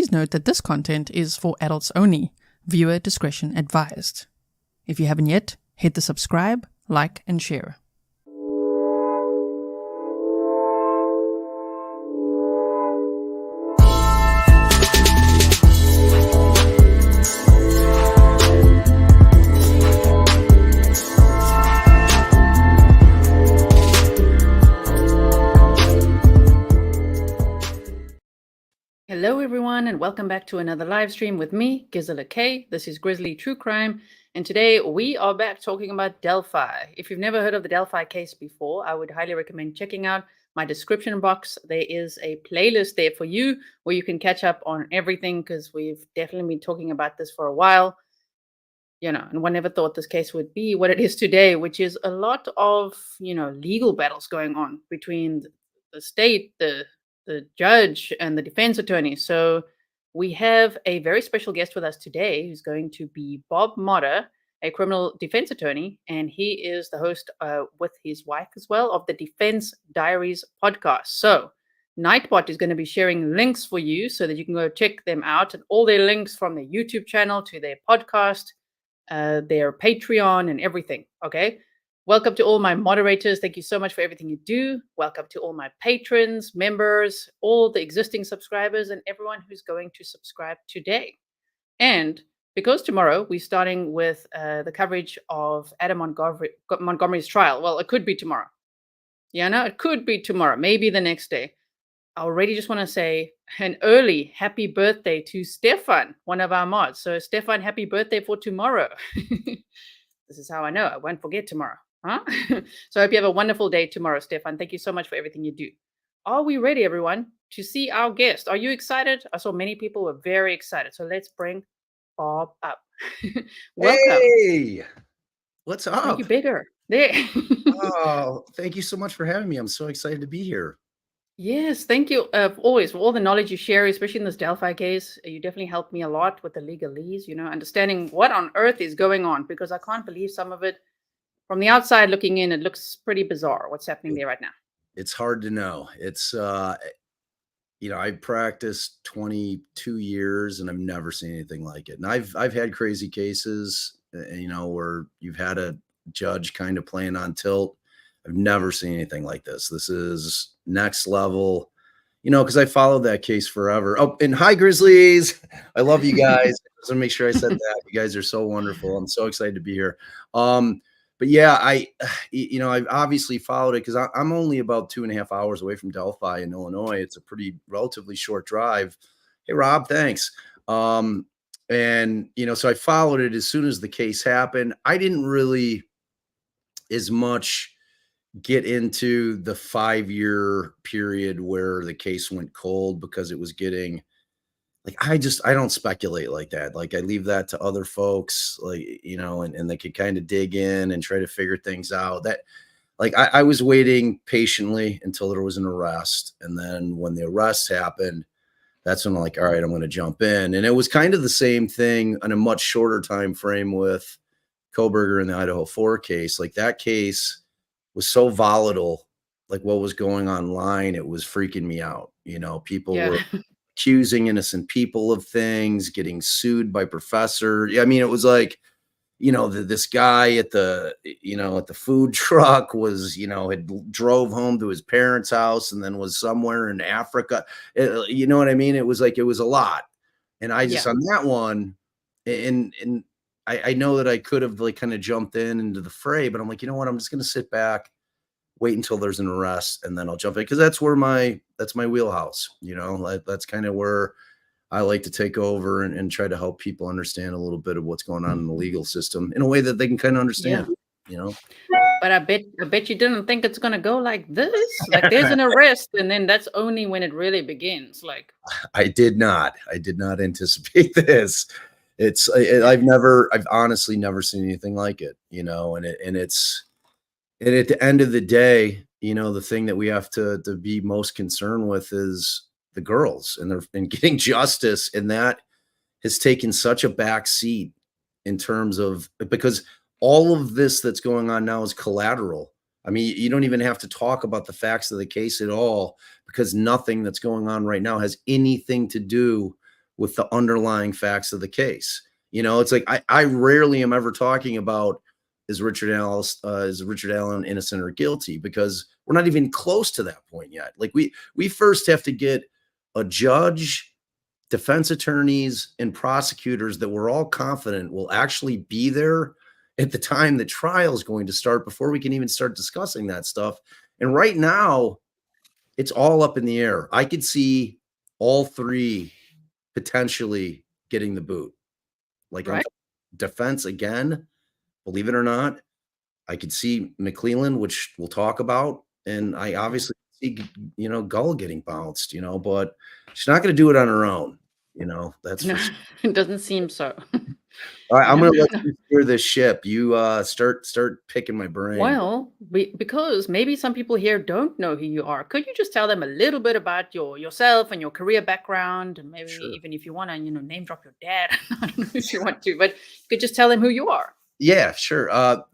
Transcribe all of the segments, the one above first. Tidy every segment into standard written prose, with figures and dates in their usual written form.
Please note that this content is for adults only. Viewer discretion advised. If you haven't yet, hit the subscribe, like, and share. Hello everyone and welcome back to another live stream with me, Gisela K. This is Grizzly True Crime, and today we are back talking about Delphi. If you've never heard of the Delphi case before, I would highly recommend checking out my description box. There is a playlist there for you where you can catch up on everything, because we've definitely been talking about this for a while. And one never thought this case would be what it is today, which is a lot of, legal battles going on between the state, the judge, and the defense attorney. So we have a very special guest with us today who's going to be Bob Motta, a criminal defense attorney, and he is the host with his wife as well of the Defense Diaries Podcast. So Nightbot is going to be sharing links for you so that you can go check them out, and all their links from their YouTube channel to their podcast, their Patreon, and everything. Okay. Welcome to all my moderators. Thank you so much for everything you do. Welcome to all my patrons, members, all the existing subscribers, and everyone who's going to subscribe today. And because tomorrow we're starting with the coverage of Adam Montgomery's trial. Well, it could be tomorrow. It could be tomorrow, maybe the next day. I already just want to say an early happy birthday to Stefan, one of our mods. So Stefan, happy birthday for tomorrow. This is how I know I won't forget tomorrow. Huh? So I hope you have a wonderful day tomorrow, Stefan. Thank you so much for everything you do. Are we ready, everyone, to see our guest? Are you excited? I saw many people were very excited. So let's bring Bob up. Welcome. Hey, what's up? Make you bigger. There. Oh, thank you so much for having me. I'm so excited to be here. Yes, thank you always for all the knowledge you share, especially in this Delphi case. You definitely helped me a lot with the legalese, understanding what on earth is going on, because I can't believe some of it. From the outside looking in, it looks pretty bizarre what's happening there right now. It's hard to know. It's, I practiced 22 years and I've never seen anything like it. And I've had crazy cases, where you've had a judge kind of playing on tilt. I've never seen anything like this. This is next level, because I followed that case forever. Oh, and hi, Grizzlies. I love you guys. So make sure I said that. You guys are so wonderful. I'm so excited to be here. But yeah, I've obviously followed it because I'm only about 2.5 hours away from Delphi in Illinois. It's a relatively short drive. Hey, Rob, thanks. So I followed it as soon as the case happened. I didn't really as much get into the 5-year period where the case went cold, because it was getting I don't speculate like that. I leave that to other folks, and they could kind of dig in and try to figure things out. That I was waiting patiently until there was an arrest. And then when the arrest happened, that's when I'm like, all right, I'm going to jump in. And it was kind of the same thing on a much shorter time frame with Koberger and the Idaho 4 case. That case was so volatile, what was going online, it was freaking me out. People were accusing innocent people of things, getting sued by professor. I mean, it was this guy at the food truck was, had drove home to his parents' house and then was somewhere in Africa. You know what I mean? It was it was a lot. And I just, on that one, and I know that I could have kind of jumped into the fray, but I'm like, you know what? I'm just going to sit back, wait until there's an arrest, and then I'll jump in, because that's my wheelhouse. That's kind of where I like to take over and try to help people understand a little bit of what's going on in the legal system in a way that they can kind of understand. But I bet you didn't think it's going to go like this. There's an arrest, and then that's only when it really begins. I did not anticipate this. I've honestly never seen anything like it, and at the end of the day, the thing that we have to be most concerned with is the girls and getting justice. And that has taken such a back seat in terms of, because all of this that's going on now is collateral. I mean, you don't even have to talk about the facts of the case at all, because nothing that's going on right now has anything to do with the underlying facts of the case. It's like I rarely am ever talking about is Richard Allen innocent or guilty, because we're not even close to that point yet. Like we first have to get a judge, defense attorneys, and prosecutors that we're all confident will actually be there at the time the trial is going to start before we can even start discussing that stuff. And right now, it's all up in the air. I could see all three potentially getting the boot. Like Right. defense again, believe it or not. I could see McCleland, which we'll talk about, and I obviously see Gull getting bounced. But she's not going to do it on her own. That's No, for sure. it doesn't seem so. All right, I'm No, going to no, let no. you steer this ship. You start picking my brain. Well, because maybe some people here don't know who you are. Could you just tell them a little bit about yourself and your career background, and maybe Sure. even if you want to, name drop your dad. I don't know if you want to, but you could just tell them who you are. Yeah, sure.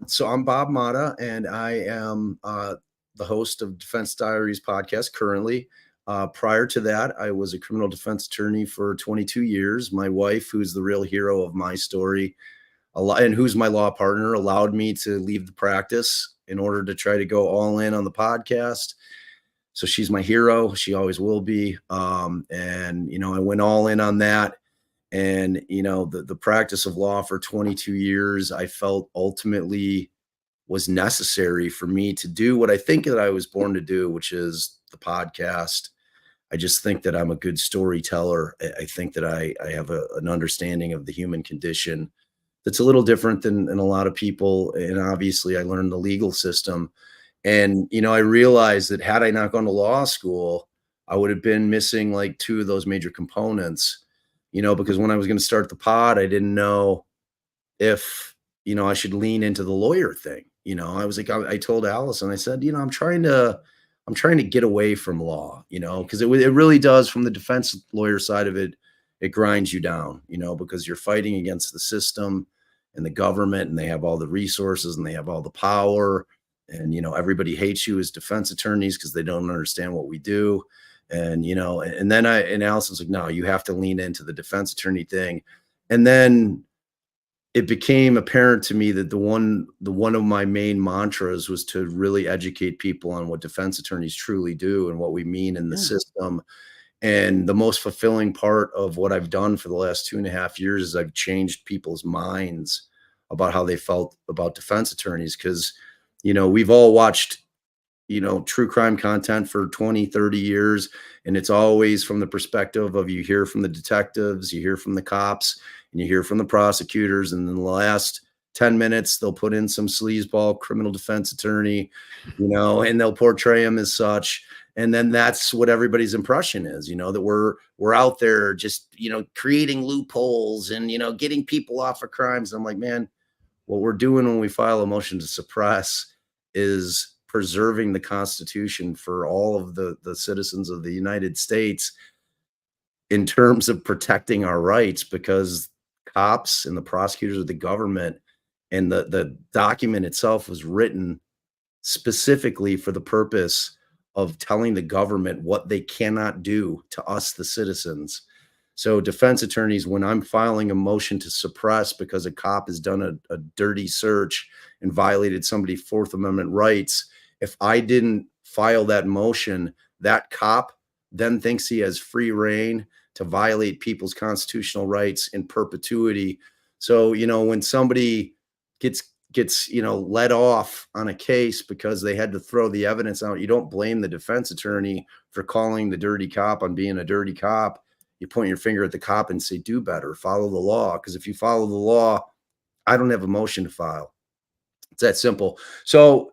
So I'm Bob Motta, and I am the host of Defense Diaries Podcast currently. Prior to that, I was a criminal defense attorney for 22 years. My wife, who's the real hero of my story, and who's my law partner, allowed me to leave the practice in order to try to go all in on the podcast. So she's my hero. She always will be. And I went all in on that. And, the practice of law for 22 years, I felt ultimately was necessary for me to do what I think that I was born to do, which is the podcast. I just think that I'm a good storyteller. I think that I have an understanding of the human condition that's a little different than a lot of people. And obviously I learned the legal system. And, I realized that had I not gone to law school, I would have been missing like two of those major components. Because when I was going to start the pod, I didn't know if, I should lean into the lawyer thing. I was like, I told Allison, I said, I'm trying to get away from law, because it really does, from the defense lawyer side of it, it grinds you down, because you're fighting against the system and the government, and they have all the resources and they have all the power. And, everybody hates you as defense attorneys because they don't understand what we do. And, and then Allison's like, no, you have to lean into the defense attorney thing. And then it became apparent to me that the one of my main mantras was to really educate people on what defense attorneys truly do and what we mean in the system. And the most fulfilling part of what I've done for the last 2.5 years is I've changed people's minds about how they felt about defense attorneys. Because, we've all watched true crime content for 20, 30 years. And it's always from the perspective of, you hear from the detectives, you hear from the cops, and you hear from the prosecutors. And in the last 10 minutes, they'll put in some sleazeball criminal defense attorney, and they'll portray him as such. And then that's what everybody's impression is, that we're out there just, creating loopholes and, getting people off of crimes. I'm like, man, what we're doing when we file a motion to suppress is preserving the Constitution for all of the citizens of the United States in terms of protecting our rights, because cops and the prosecutors of the government, and the document itself was written specifically for the purpose of telling the government what they cannot do to us, the citizens. So defense attorneys, when I'm filing a motion to suppress because a cop has done a dirty search and violated somebody's Fourth Amendment rights, if I didn't file that motion, that cop then thinks he has free reign to violate people's constitutional rights in perpetuity. So, when somebody gets let off on a case because they had to throw the evidence out, you don't blame the defense attorney for calling the dirty cop on being a dirty cop. You point your finger at the cop and say, do better, follow the law. Because if you follow the law, I don't have a motion to file. It's that simple. So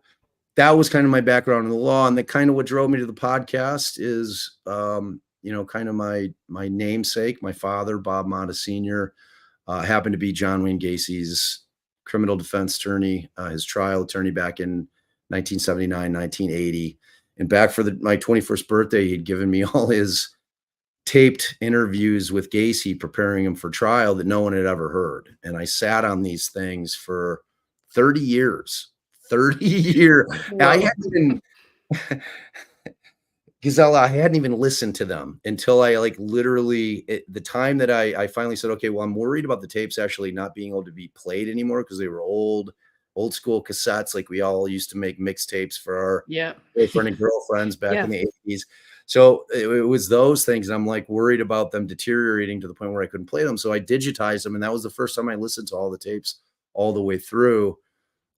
that was kind of my background in the law, and that kind of what drove me to the podcast is, kind of my namesake. My father, Bob Motta Sr., happened to be John Wayne Gacy's criminal defense attorney, his trial attorney back in 1979, 1980. And back for my 21st birthday, he'd given me all his taped interviews with Gacy, preparing him for trial that no one had ever heard. And I sat on these things for 30 years. 30 years. I hadn't been Gisela, I hadn't even listened to them until I like literally the time that I finally said, okay, well, I'm worried about the tapes actually not being able to be played anymore because they were old school cassettes. Like we all used to make mixtapes for our Yeah. boyfriend and girlfriends back Yeah. in the 80s. So it was those things. And I'm like worried about them deteriorating to the point where I couldn't play them. So I digitized them. And that was the first time I listened to all the tapes all the way through.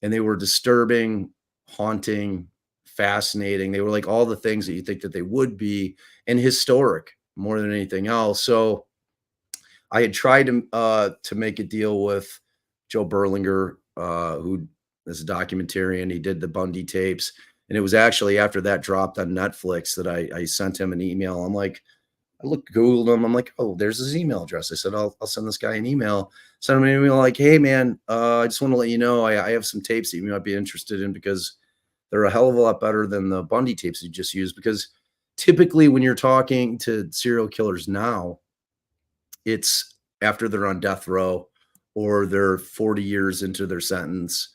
And they were disturbing, haunting, fascinating. They were like all the things that you think that they would be, and historic more than anything else. So I had tried to make a deal with Joe Berlinger, who is a documentarian. He did the Bundy tapes. And it was actually after that dropped on Netflix that I sent him an email. I'm like, I Googled him. I'm like, oh, there's his email address. I said, I'll send this guy an email. Send him an email like, hey, man, I just want to let you know I have some tapes that you might be interested in because they're a hell of a lot better than the Bundy tapes you just used. Because typically when you're talking to serial killers now, it's after they're on death row or they're 40 years into their sentence.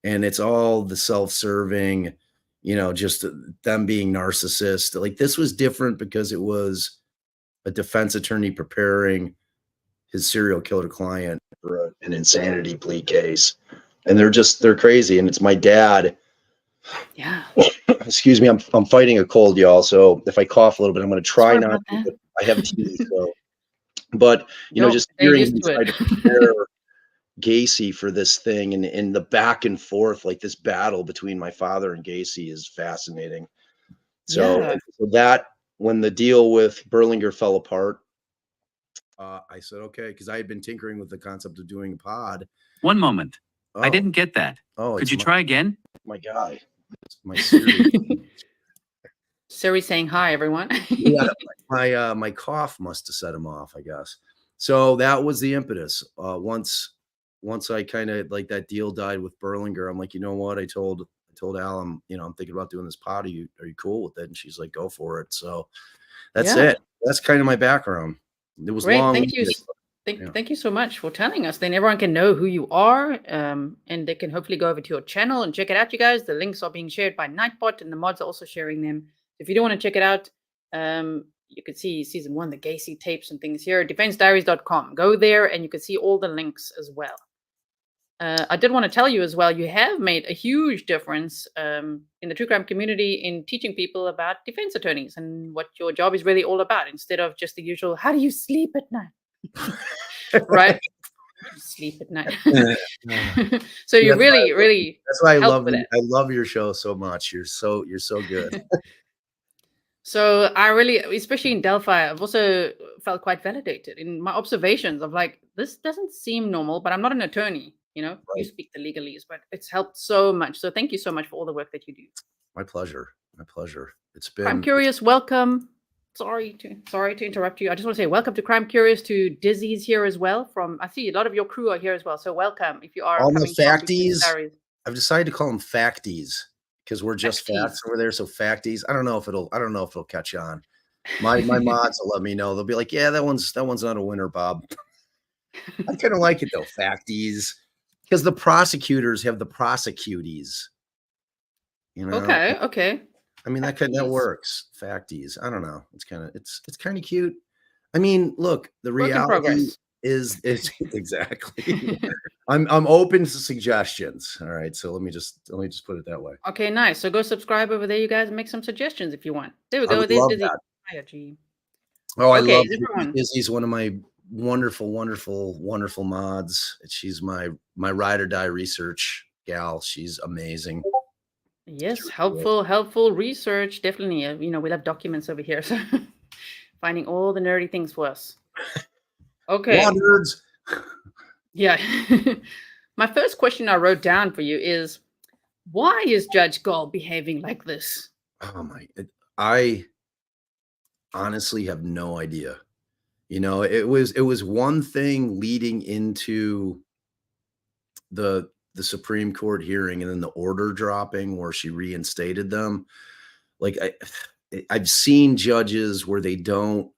And it's all the self-serving, just them being narcissist. Like this was different because it was a defense attorney preparing his serial killer client for an insanity plea case. And they're crazy. And it's my dad. Yeah. Excuse me. I'm fighting a cold, y'all. So if I cough a little bit, I'm going to try not to, but I have tea. So, but just hearing him try to prepare Gacy for this thing and the back and forth, like this battle between my father and Gacy is fascinating. So that when the deal with Berlinger fell apart, I said, okay, because I had been tinkering with the concept of doing a pod. One moment. Oh. I didn't get that. Oh, could you try again? My guy. It's my Siri. Siri saying hi, everyone. Yeah, my cough must have set him off, I guess. So that was the impetus. Once I kind of like that deal died with Berlinger, I'm like, you know what? I told Al, I'm thinking about doing this pod. Are you cool with it? And she's like, go for it. So that's it. That's kind of my background. It was great. long. Thank you. Thank you so much for telling us. Then everyone can know who you are, and they can hopefully go over to your channel and check it out, you guys. The links are being shared by Nightbot, and the mods are also sharing them. If you don't want to check it out, you could see season 1, the Gacy tapes and things here, defensediaries.com. Go there, and you can see all the links as well. I did want to tell you as well, you have made a huge difference in the true crime community in teaching people about defense attorneys and what your job is really all about, instead of just the usual, how do you sleep at night? Right? Sleep at night. So you really that's why I love your show so much. You're so good. So I really, especially in Delphi, I've also felt quite validated in my observations of like, this doesn't seem normal, but I'm not an attorney. Right. You speak the legalese, but it's helped so much. So thank you so much for all the work that you do. My pleasure. It's been Crime Curious. Welcome. Sorry to interrupt you. I just want to say welcome to Crime Curious, to Dizzy's here as well. I see a lot of your crew are here as well. So welcome. If you are all the facties, I've decided to call them facties because we're just facts over there. So facties. I don't know if it'll catch on. My mods will let me know. They'll be like, yeah, that one's not a winner, Bob. I kind of like it though, facties. Because the prosecutors have the prosecutees. Okay. I mean, that works. Facties. I don't know. It's kind of cute. I mean, look, the reality is exactly. I'm open to suggestions. All right. So let me just put it that way. Okay, nice. So go subscribe over there, you guys, and make some suggestions if you want. There we go. There's Dizzy. Oh, I love Dizzy's one of my wonderful mods. She's my ride or die research gal. She's amazing. Yes, helpful research, definitely. We love documents over here, so finding all the nerdy things for us. Okay. Nerds. Yeah. My first question I wrote down for you is, why is Judge Gull behaving like this? Oh I honestly have no idea. It was one thing leading into the Supreme Court hearing and then the order dropping where she reinstated them. Like I've seen judges where they don't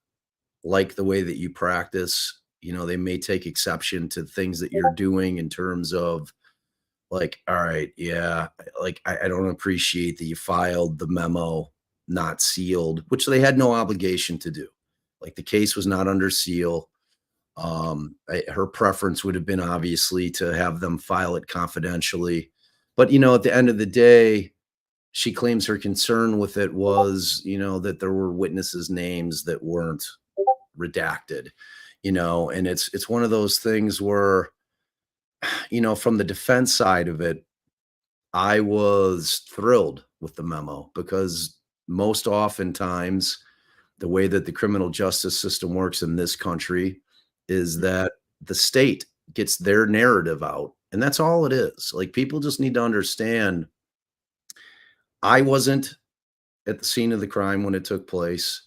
like the way that you practice. They may take exception to things that you're doing in terms of like, all right, yeah, like I don't appreciate that you filed the memo not sealed, which they had no obligation to do. Like the case was not under seal. Her preference would have been obviously to have them file it confidentially. But, at the end of the day, she claims her concern with it was, that there were witnesses' names that weren't redacted, and it's one of those things where, from the defense side of it, I was thrilled with the memo because most oftentimes the way that the criminal justice system works in this country is that the state gets their narrative out, and that's all it is. Like, people just need to understand, I wasn't at the scene of the crime when it took place.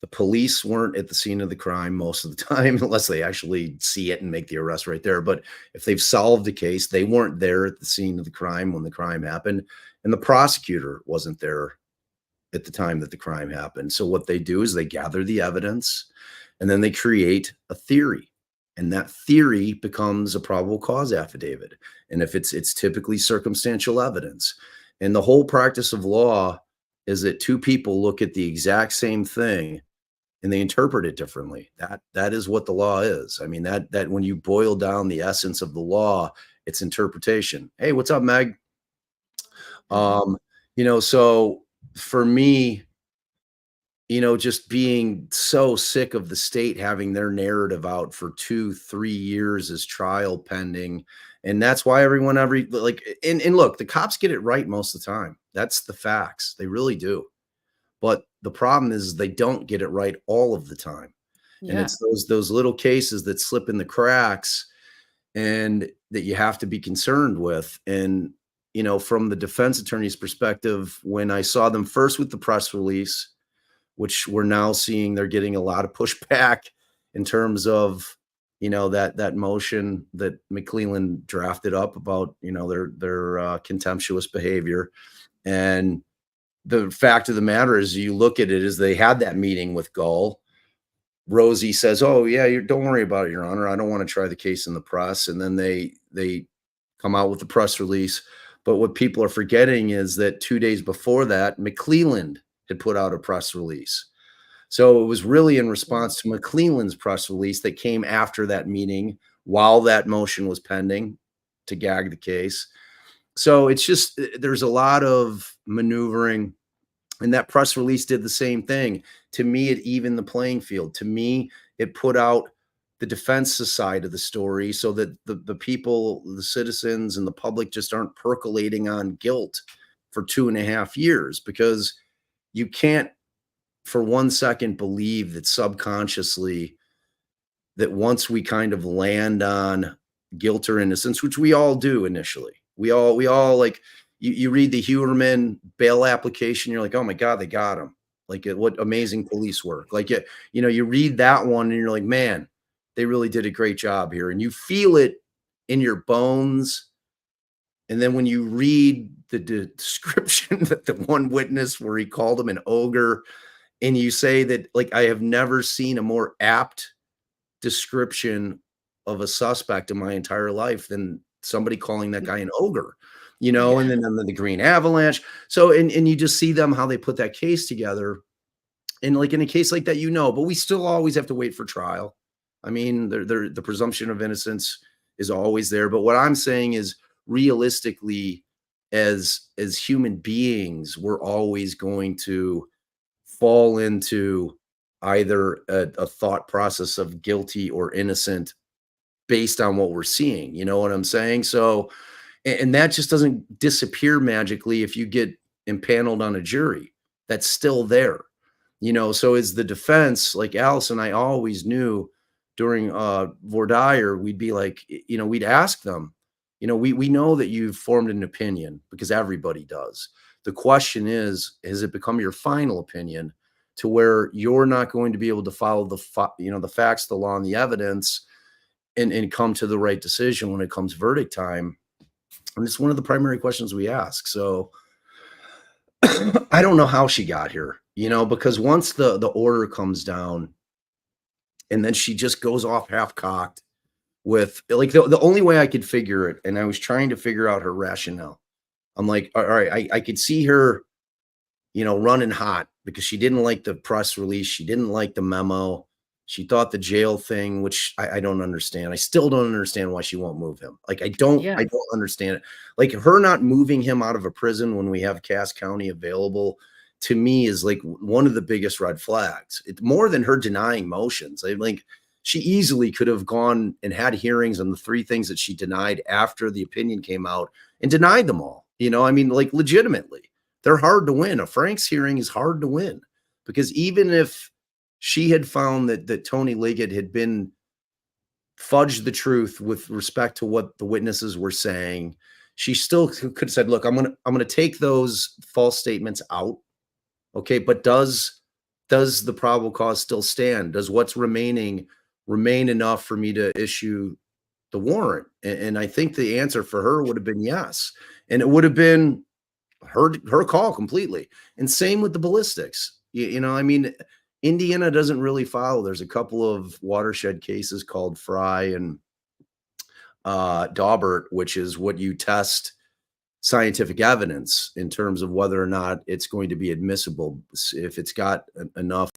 The police weren't at the scene of the crime most of the time, unless they actually see it and make the arrest right there. But if they've solved the case, they weren't there at the scene of the crime when the crime happened. And the prosecutor wasn't there at the time that the crime happened. So what they do is they gather the evidence and then they create a theory. And that theory becomes a probable cause affidavit. And if it's typically circumstantial evidence. And the whole practice of law is that two people look at the exact same thing and they interpret it differently. That is what the law is. I mean, that when you boil down the essence of the law, it's interpretation. Hey, what's up, Meg? So for me, just being so sick of the state having their narrative out for 2-3 years as trial pending. And that's why and look, the cops get it right most of the time. That's the facts. They really do. But the problem is they don't get it right all of the time. Yeah. And it's those little cases that slip in the cracks and that you have to be concerned with. And, from the defense attorney's perspective, when I saw them first with the press release, which we're now seeing they're getting a lot of pushback in terms of, that motion that McCleland drafted up about, their contemptuous behavior. And the fact of the matter is, you look at it as they had that meeting with Gull. Rosie says, "Oh yeah, don't worry about it, Your Honor. I don't want to try the case in the press." And then they come out with the press release. But what people are forgetting is that 2 days before that, McCleland had put out a press release. So it was really in response to McCleland's press release that came after that meeting while that motion was pending to gag the case. So it's just, there's a lot of maneuvering, and that press release did the same thing. To me, it evened the playing field. To me, it put out the defense side of the story so that the people, the citizens and the public just aren't percolating on guilt for 2.5 years, because you can't for 1 second believe that subconsciously that once we kind of land on guilt or innocence, which we all do initially, we all like, you read the Huerman bail application, you're like, oh my God, they got him. Like, what amazing police work. Like, you read that one and you're like, man, they really did a great job here. And you feel it in your bones. And then when you read the description that the one witness where he called him an ogre, and you say that, like, I have never seen a more apt description of a suspect in my entire life than somebody calling that guy an ogre, yeah. And then the Green Avalanche. So, and you just see them, how they put that case together. And like in a case like that, but we still always have to wait for trial. I mean, the presumption of innocence is always there. But what I'm saying is, realistically, as human beings, we're always going to fall into either a thought process of guilty or innocent based on what we're seeing. You know what I'm saying? So, and that just doesn't disappear magically if you get impaneled on a jury. That's still there. So as the defense, like Alice and I always knew during voir dire, we'd be like, we'd ask them, we know that you've formed an opinion, because everybody does. The question is, has it become your final opinion to where you're not going to be able to follow the facts, the law, and the evidence and come to the right decision when it comes verdict time? And it's one of the primary questions we ask. So I don't know how she got here, because once the order comes down and then she just goes off half-cocked with, like, the only way I could figure it, and I was trying to figure out her rationale. I'm like, all right, I could see her running hot because she didn't like the press release. She didn't like the memo. She thought the jail thing, which I don't understand. I still don't understand why she won't move him. Like, I don't understand it. Like, her not moving him out of a prison when we have Cass County available, to me, is like one of the biggest red flags. It's more than her denying motions. I think she easily could have gone and had hearings on the 3 things that she denied after the opinion came out and denied them all. Like, legitimately, they're hard to win. A Frank's hearing is hard to win because even if she had found that Tony Liggett had been fudged the truth with respect to what the witnesses were saying, she still could have said, look, I'm going to take those false statements out. Okay. But does the probable cause still stand? Does what's remain enough for me to issue the warrant? And I think the answer for her would have been yes. And it would have been her call completely. And same with the ballistics. Indiana doesn't really follow. There's a couple of watershed cases called Fry and Daubert, which is what you test scientific evidence in terms of whether or not it's going to be admissible, if it's got enough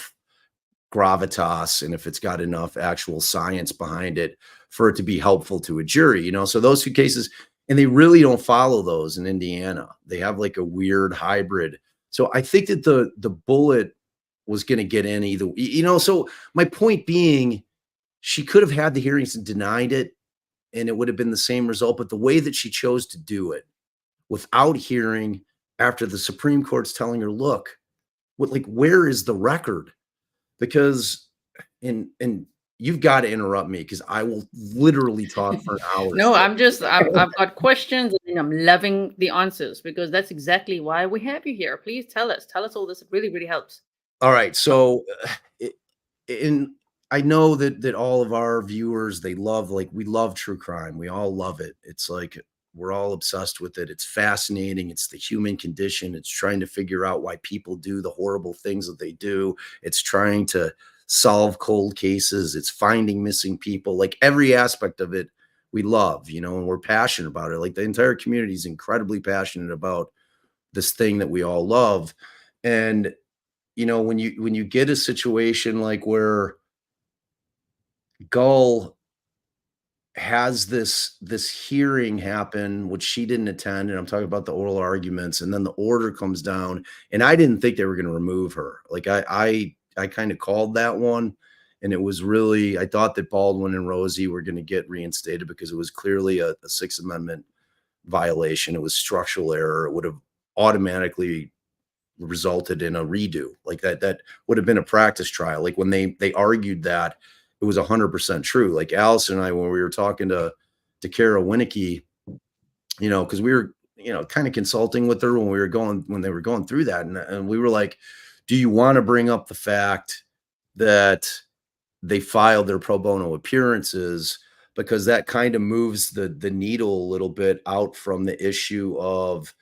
gravitas and if it's got enough actual science behind it for it to be helpful to a jury. So those 2 cases, and they really don't follow those in Indiana. They have like a weird hybrid. So I think that the bullet was going to get in either, so my point being, she could have had the hearings and denied it and it would have been the same result. But the way that she chose to do it without hearing, after the Supreme Court's telling her, look, where is the record? Because, and you've got to interrupt me because I will literally talk for an hour. No, I've got questions and I'm loving the answers because that's exactly why we have you here. Please tell us all this. It really, really helps. All right. So I know that all of our viewers, we love true crime. We all love it. It's like, we're all obsessed with it. It's fascinating. It's the human condition. It's trying to figure out why people do the horrible things that they do. It's trying to solve cold cases. It's finding missing people. Like, every aspect of it, we love, and we're passionate about it. Like, the entire community is incredibly passionate about this thing that we all love. And, when you get a situation like where Gull has this hearing happen, which she didn't attend, and I'm talking about the oral arguments, and then the order comes down, and I didn't think they were going to remove her. Like, I kind of called that one, and it was really, I thought that Baldwin and Rosie were going to get reinstated because it was clearly a 6th Amendment violation. It was structural error. It would have automatically resulted in a redo. Like, that would have been a practice trial. Like, when they argued that, it was 100% true. Like, Allison and I, when we were talking to Kara Winnicky, because we were, kind of consulting with her when they were going through that. And we were like, do you want to bring up the fact that they filed their pro bono appearances? Because that kind of moves the needle a little bit out from the issue of,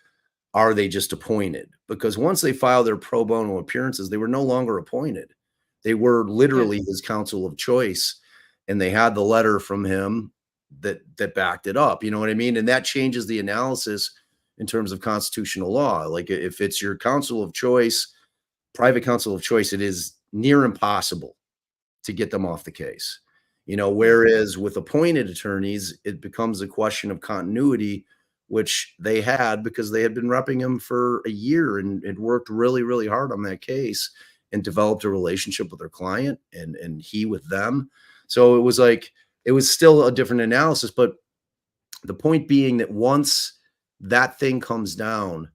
are they just appointed? Because once they filed their pro bono appearances, they were no longer appointed. They were literally his counsel of choice, and they had the letter from him that backed it up. You know what I mean? And that changes the analysis in terms of constitutional law. Like, if it's your counsel of choice, private counsel of choice, it is near impossible to get them off the case. Whereas with appointed attorneys, it becomes a question of continuity, which they had because they had been repping him for a year and worked really, really hard on that case and developed a relationship with their client and he with them. So it was still a different analysis. But the point being that once that thing comes down,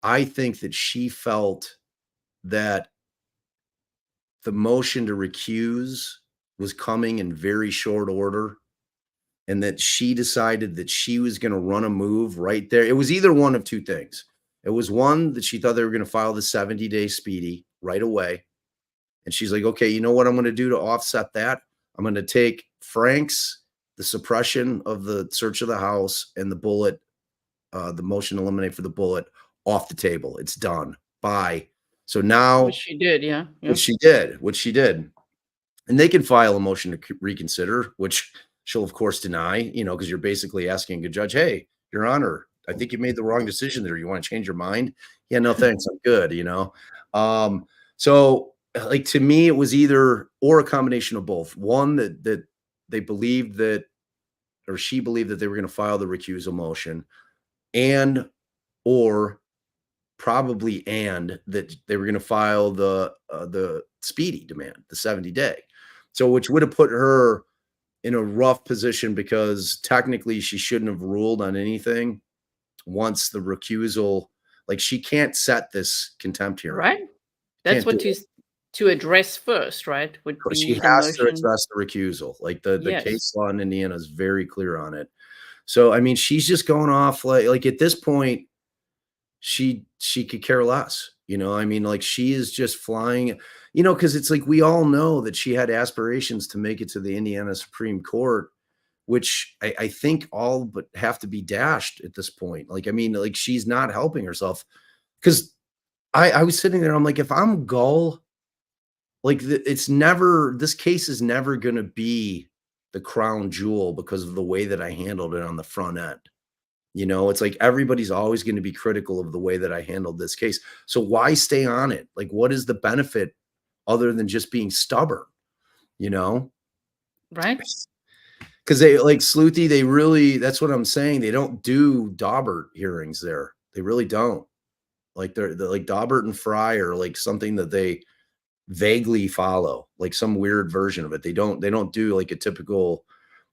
I think that she felt that the motion to recuse was coming in very short order, and that she decided that she was going to run a move right there. It was either one of 2 things. It was one, that she thought they were going to file the 70-day speedy right away. And she's like, okay, you know what I'm going to do to offset that? I'm going to take Frank's, the suppression of the search of the house, and the bullet, the motion to eliminate for the bullet, off the table. It's done. Bye. So now, which she did, yeah. Which she did. And they can file a motion to reconsider, which she'll of course deny, because you're basically asking a judge, hey, Your Honor, I think you made the wrong decision there. You want to change your mind? Yeah, no, thanks. I'm good, you know? So like to me, it was either or a combination of both. One, that they believed that, or she believed that they were going to file the recusal motion, and or probably that they were going to file the speedy demand, the 70-day. So which would have put her in a rough position because technically she shouldn't have ruled on anything once the recusal, like she can't set this contempt hearing. Right. That's what to address first, right? Would be she the has to motion. address the recusal. Like the Yes. case law in Indiana is very clear on it. So I mean, she's just going off like at this point, she could care less. You know, I mean, like she is just flying, you know, because it's like we all know that she had aspirations to make it to the Indiana Supreme Court, which I think all but have to be dashed at this point. Like, I mean, like she's not helping herself. Because I was sitting there, I'm like, if I'm Gull, like this case is never going to be the crown jewel because of the way that I handled it on the front end. You know, it's like everybody's always going to be critical of the way that I handled this case. So why stay on it? Like, what is the benefit other than just being stubborn? You know? Right. Because they like Sleuthy, they really, that's what I'm saying. They don't do Daubert hearings there. They really don't. Like they're like Daubert and Fry are like something that they vaguely follow, like some weird version of it. They don't do like a typical,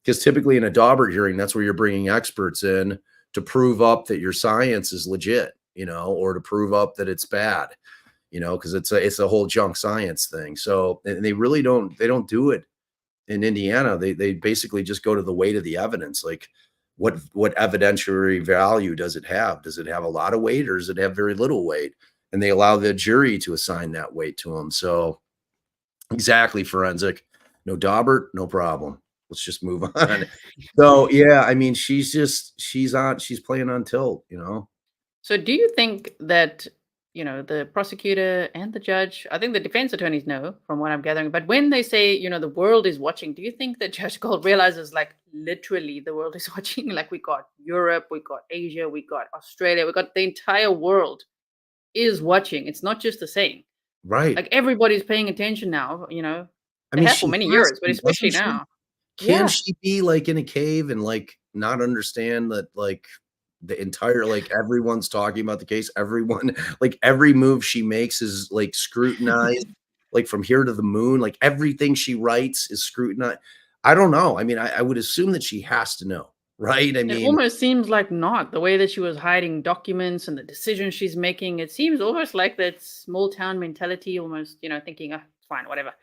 because typically in a Daubert hearing, that's where you're bringing experts in to prove up that your science is legit, you know, or to prove up that it's bad, you know, because it's a whole junk science thing. So and they really don't do it in Indiana. They basically just go to the weight of the evidence. Like what evidentiary value does it have? Does it have a lot of weight or does it have very little weight? And they allow the jury to assign that weight to them. So exactly, forensic, no Daubert, no problem. Let's just move on. So yeah, I mean, she's playing on tilt, you know. So do you think that, you know, the prosecutor and the judge, I think the defense attorneys know from what I'm gathering, but when they say, you know, the world is watching, do you think that Judge Gull realizes like literally the world is watching? Like we got Europe, we got Asia, we got Australia, we got the entire world is watching. It's not just the same. Right. Like everybody's paying attention now, you know. I mean, for many years, but especially now. Can she be like in a cave and like not understand that like the entire, like everyone's talking about the case, everyone, like every move she makes is like scrutinized, like from here to the moon, like everything she writes is scrutinized. I don't know. I mean, I would assume that she has to know, right? I mean, it almost seems like not the way that she was hiding documents and the decisions she's making. It seems almost like that small town mentality, almost, you know, thinking, oh, fine, whatever.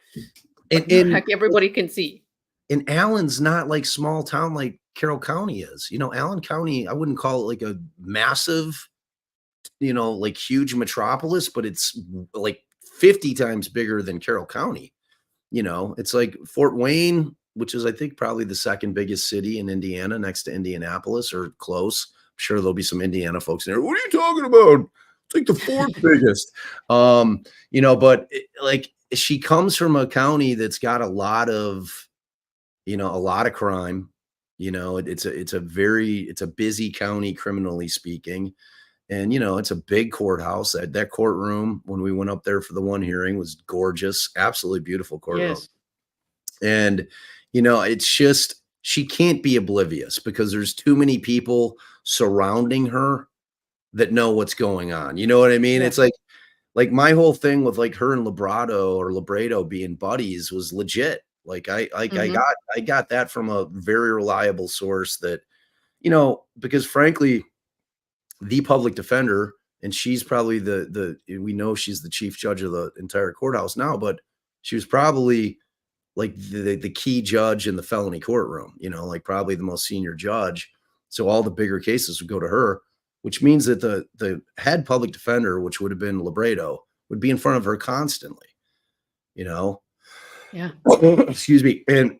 And like everybody can see. And Allen's not like small town like Carroll County is. You know, Allen County, I wouldn't call it like a massive, you know, like huge metropolis, but it's like 50 times bigger than Carroll County. You know, it's like Fort Wayne, which is, I think, probably the second biggest city in Indiana next to Indianapolis or close. I'm sure there'll be some Indiana folks in there. What are you talking about? It's like the fourth biggest. You know, but like she comes from a county that's got a lot of, you know, a lot of crime. You know, it's a busy county, criminally speaking. And, you know, it's a big courthouse. That courtroom, when we went up there for the one hearing, was gorgeous. Absolutely beautiful courtroom. Yes. And, you know, it's just, she can't be oblivious because there's too many people surrounding her that know what's going on. You know what I mean? Yeah. It's like my whole thing with like her and Lebrato being buddies was legit. Like I got that from a very reliable source that, you know, because frankly, the public defender, and she's probably we know she's the chief judge of the entire courthouse now, but she was probably like the key judge in the felony courtroom, you know, like probably the most senior judge. So all the bigger cases would go to her, which means that the head public defender, which would have been Lebrato, would be in front of her constantly, you know? Yeah. Excuse me. And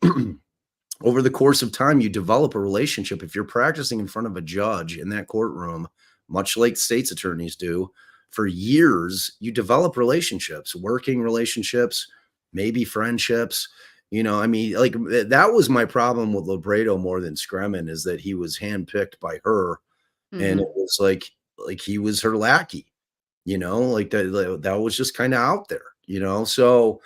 over the course of time, you develop a relationship. If you're practicing in front of a judge in that courtroom, much like state's attorneys do, for years, you develop relationships, working relationships, maybe friendships. You know, I mean, like that was my problem with Lebrato more than Scremin, is that he was handpicked by her And it was like he was her lackey, like that was just kind of out there, so,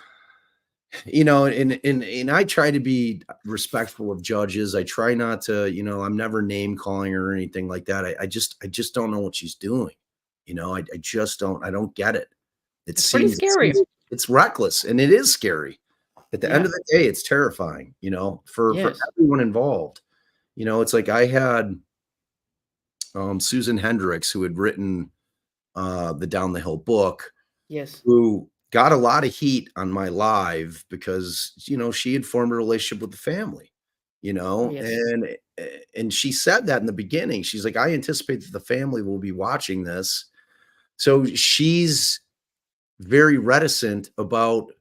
and I try to be respectful of judges. I try not to, I'm never name calling her or anything like that. I just don't know what she's doing. I just don't get it. It's pretty scary. It's reckless, and it is scary. At the end of the day, it's terrifying, for everyone involved. It's like I had Susan Hendricks, who had written the Down the Hill book, who got a lot of heat on my live because, she had formed a relationship with the family, and she said that in the beginning. She's like, I anticipate that the family will be watching this. So she's very reticent about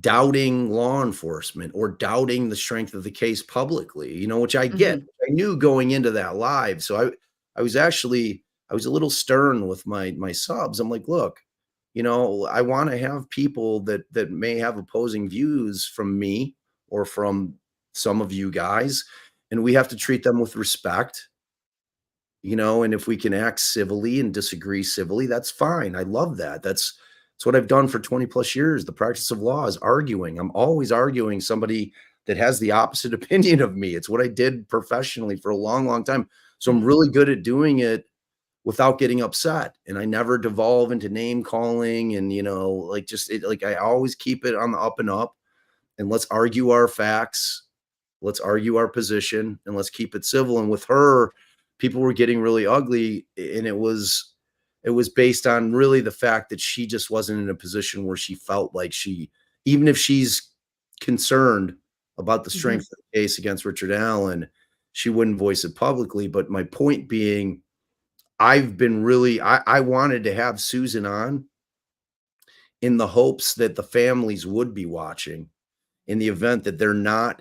doubting law enforcement or doubting the strength of the case publicly, which I get. I knew going into that live. So I was a little stern with my subs. I'm like, look, I want to have people that may have opposing views from me or from some of you guys, and we have to treat them with respect. And if we can act civilly and disagree civilly, that's fine. I love that. That's what I've done for 20 plus years. The practice of law is arguing. I'm always arguing somebody that has the opposite opinion of me. It's what I did professionally for a long, long time. So I'm really good at doing it without getting upset. And I never devolve into name calling and, I always keep it on the up and up, and let's argue our facts. Let's argue our position, and let's keep it civil. And with her, people were getting really ugly, and it was based on really the fact that she just wasn't in a position where she felt like even if she's concerned about the strength of the case against Richard Allen, she wouldn't voice it publicly. But my point being, I've been I wanted to have Susan on in the hopes that the families would be watching, in the event that they're not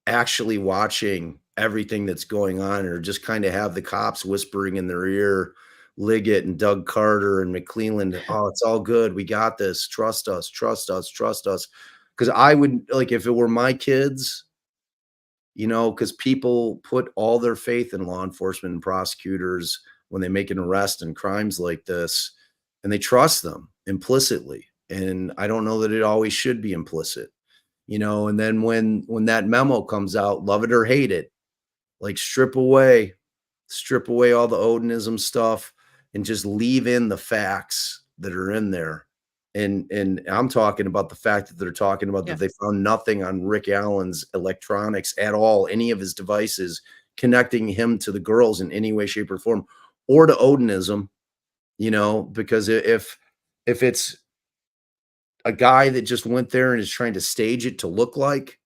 actually watching everything that's going on, or just kind of have the cops whispering in their ear, Liggett and Doug Carter and McCleland, oh, it's all good. We got this. Trust us, trust us, trust us. Because I would, like, if it were my kids, because people put all their faith in law enforcement and prosecutors when they make an arrest in crimes like this, and they trust them implicitly. And I don't know that it always should be implicit, and then when that memo comes out, love it or hate it, like strip away all the Odinism stuff and just leave in the facts that are in there. And I'm talking about the fact that they're talking about that they found nothing on Rick Allen's electronics at all, any of his devices connecting him to the girls in any way, shape, or form, or to Odinism, because if it's a guy that just went there and is trying to stage it to look like,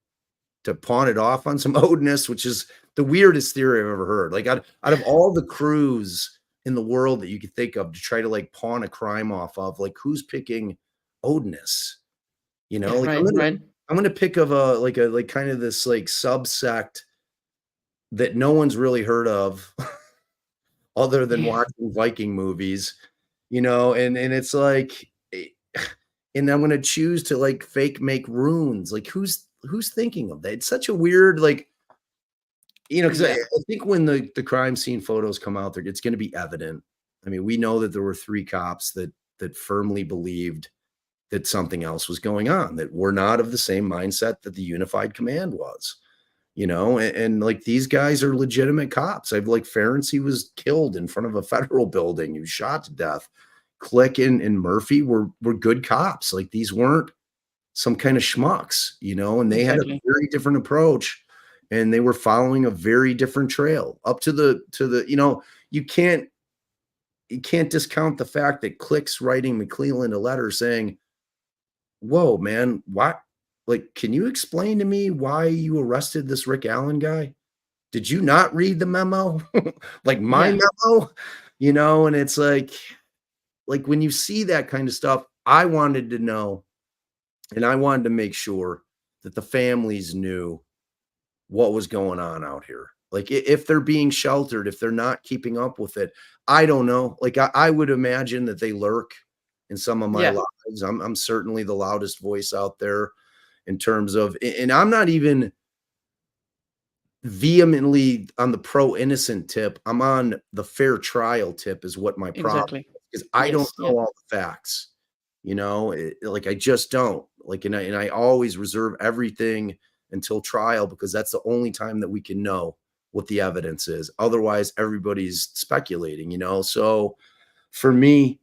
to pawn it off on some Odinist, which is the weirdest theory I've ever heard. Like out of all the crews in the world that you could think of to try to like pawn a crime off of, like who's picking Odinist? Like I'm gonna pick of a kind of this like subsect that no one's really heard of other than watching Viking movies, and it's like, and I'm gonna choose to like fake make runes. Like who's thinking of that? It's such a weird, like, because I think when the crime scene photos come out there, it's going to be evident. I mean, we know that there were 3 cops that firmly believed that something else was going on, that were not of the same mindset that the unified command was, and like these guys are legitimate cops. I've like Ferenczi was killed in front of a federal building. He was shot to death. Click and Murphy were good cops. Like these weren't some kind of schmucks, and they had a very different approach, and they were following a very different trail up to the, you can't discount the fact that Click's writing McCleland a letter saying, whoa, man, what? Like, can you explain to me why you arrested this Rick Allen guy? Did you not read the memo? Like my memo, and it's like when you see that kind of stuff, I wanted to know. And I wanted to make sure that the families knew what was going on out here. Like if they're being sheltered, if they're not keeping up with it, I don't know. Like I would imagine that they lurk in some of my lives. I'm certainly the loudest voice out there in terms of, and I'm not even vehemently on the pro-innocent tip. I'm on the fair trial tip is what my problem is. I don't know all the facts. Like I just don't. Like, and I always reserve everything until trial because that's the only time that we can know what the evidence is. Otherwise, everybody's speculating, So for me,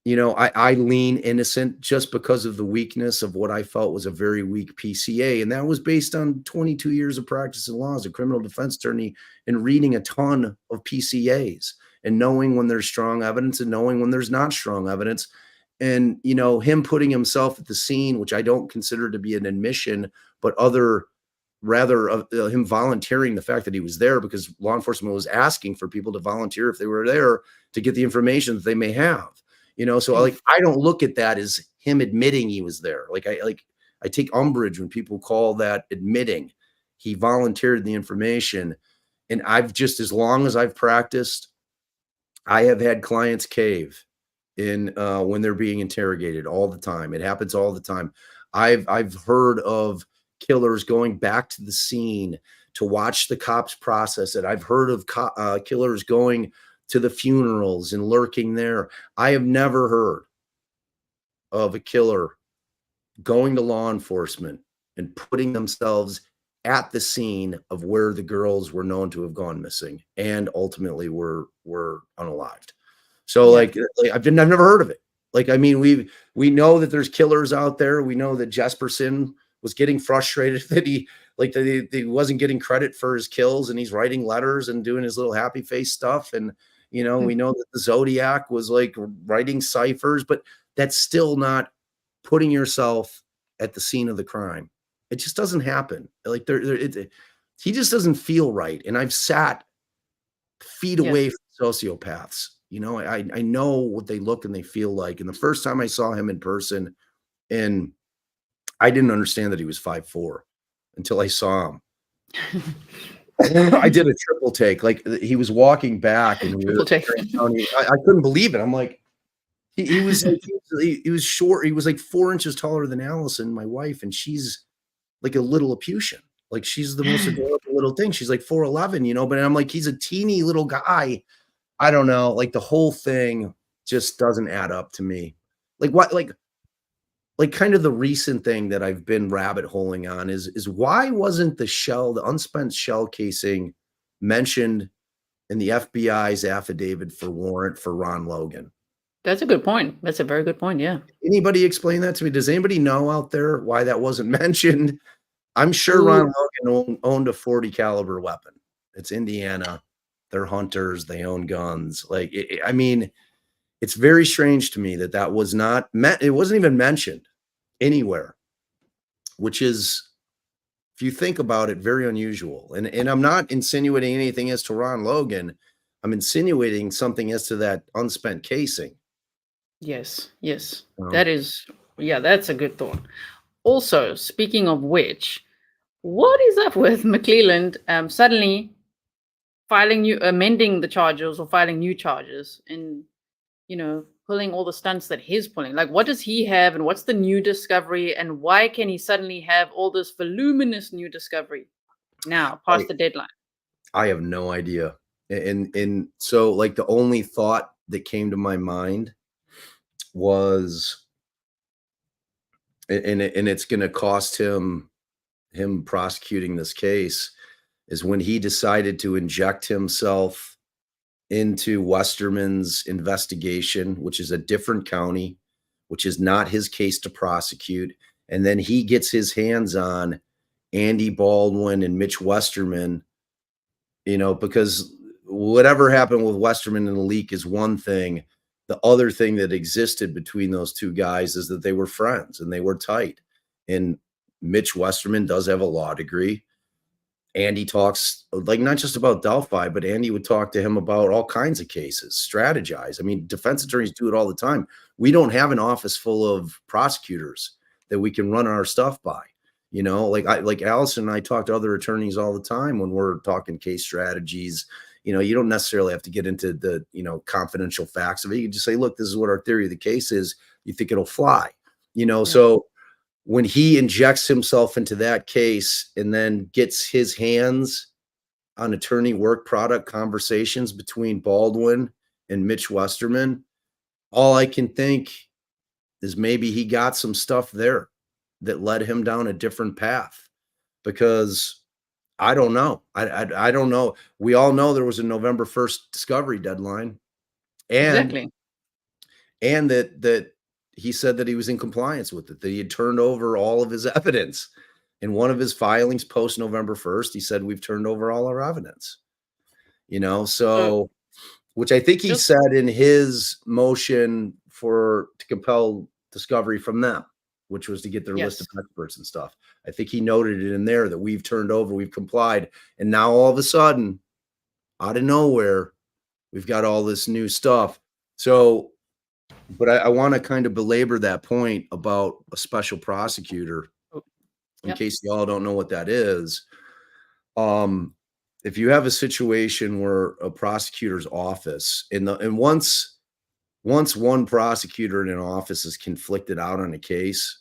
I lean innocent just because of the weakness of what I felt was a very weak PCA. And that was based on 22 years of practice in law as a criminal defense attorney and reading a ton of PCAs and knowing when there's strong evidence and knowing when there's not strong evidence. And, him putting himself at the scene, which I don't consider to be an admission, but rather him volunteering the fact that he was there because law enforcement was asking for people to volunteer if they were there to get the information that they may have. So I don't look at that as him admitting he was there. I take umbrage when people call that admitting. He volunteered the information. And as long as I've practiced, I have had clients cave in when they're being interrogated all the time. It happens all the time. I've heard of killers going back to the scene to watch the cops process it. I've heard of killers going to the funerals and lurking there. I have never heard of a killer going to law enforcement and putting themselves at the scene of where the girls were known to have gone missing and ultimately were unalived. So I've never heard of it. We know that there's killers out there. We know that Jesperson was getting frustrated that he wasn't getting credit for his kills and he's writing letters and doing his little happy face stuff. And, we know that the Zodiac was writing ciphers, but that's still not putting yourself at the scene of the crime. It just doesn't happen. He just doesn't feel right. And I've sat feet away from sociopaths. I know what they look and they feel like. And the first time I saw him in person, and I didn't understand that he was 5'4" until I saw him. I did a triple take. He was walking back and I couldn't believe it. I'm like, he was short. He was 4 inches taller than Allison, my wife, and she's like a little Lilliputian. She's the most adorable little thing. She's 4'11", but I'm like, he's a teeny little guy. I don't know. The whole thing just doesn't add up to me. Kind of the recent thing that I've been rabbit holing on is why wasn't the unspent shell casing mentioned in the FBI's affidavit for warrant for Ron Logan? That's a good point. That's a very good point. Yeah. Anybody explain that to me? Does anybody know out there why that wasn't mentioned? I'm sure Ron Logan owned a 40 caliber weapon. It's Indiana. They're hunters. They own guns. It's very strange to me that was not meant. It wasn't even mentioned anywhere, which is, if you think about it, very unusual. And I'm not insinuating anything as to Ron Logan. I'm insinuating something as to that unspent casing. Yes. That's a good thought. Also, speaking of which, what is up with McCleland suddenly amending the charges or filing new charges and, pulling all the stunts that he's pulling? What does he have and what's the new discovery and why can he suddenly have all this voluminous new discovery now past the deadline? I have no idea. And so the only thought that came to my mind was, and it's going to cost him prosecuting this case, is when he decided to inject himself into Westerman's investigation, which is a different county, which is not his case to prosecute. And then he gets his hands on Andy Baldwin and Mitch Westerman, because whatever happened with Westerman and the leak is one thing. The other thing that existed between those two guys is that they were friends and they were tight. And Mitch Westerman does have a law degree. Andy talks not just about Delphi, but Andy would talk to him about all kinds of cases, strategize. Defense attorneys do it all the time. We don't have an office full of prosecutors that we can run our stuff by. Allison and I talk to other attorneys all the time when we're talking case strategies. You don't necessarily have to get into the, confidential facts of it. You can just say, look, this is what our theory of the case is. You think it'll fly, So when he injects himself into that case and then gets his hands on attorney work product conversations between Baldwin and Mitch Westerman, all I can think is maybe he got some stuff there that led him down a different path, because I don't know. I don't know. We all know there was a November 1st discovery deadline, and Exactly. and that he said that he was in compliance with it, that he had turned over all of his evidence. In one of his filings post November 1st, he said, we've turned over all our evidence. So which I think he said in his motion to compel discovery from them, which was to get their list of experts and stuff. I think he noted it in there that we've turned over, we've complied. And now all of a sudden, out of nowhere, we've got all this new stuff. So, but I want to kind of belabor that point about a special prosecutor, in case y'all don't know what that is. If you have a situation where a prosecutor's office and once one prosecutor in an office is conflicted out on a case,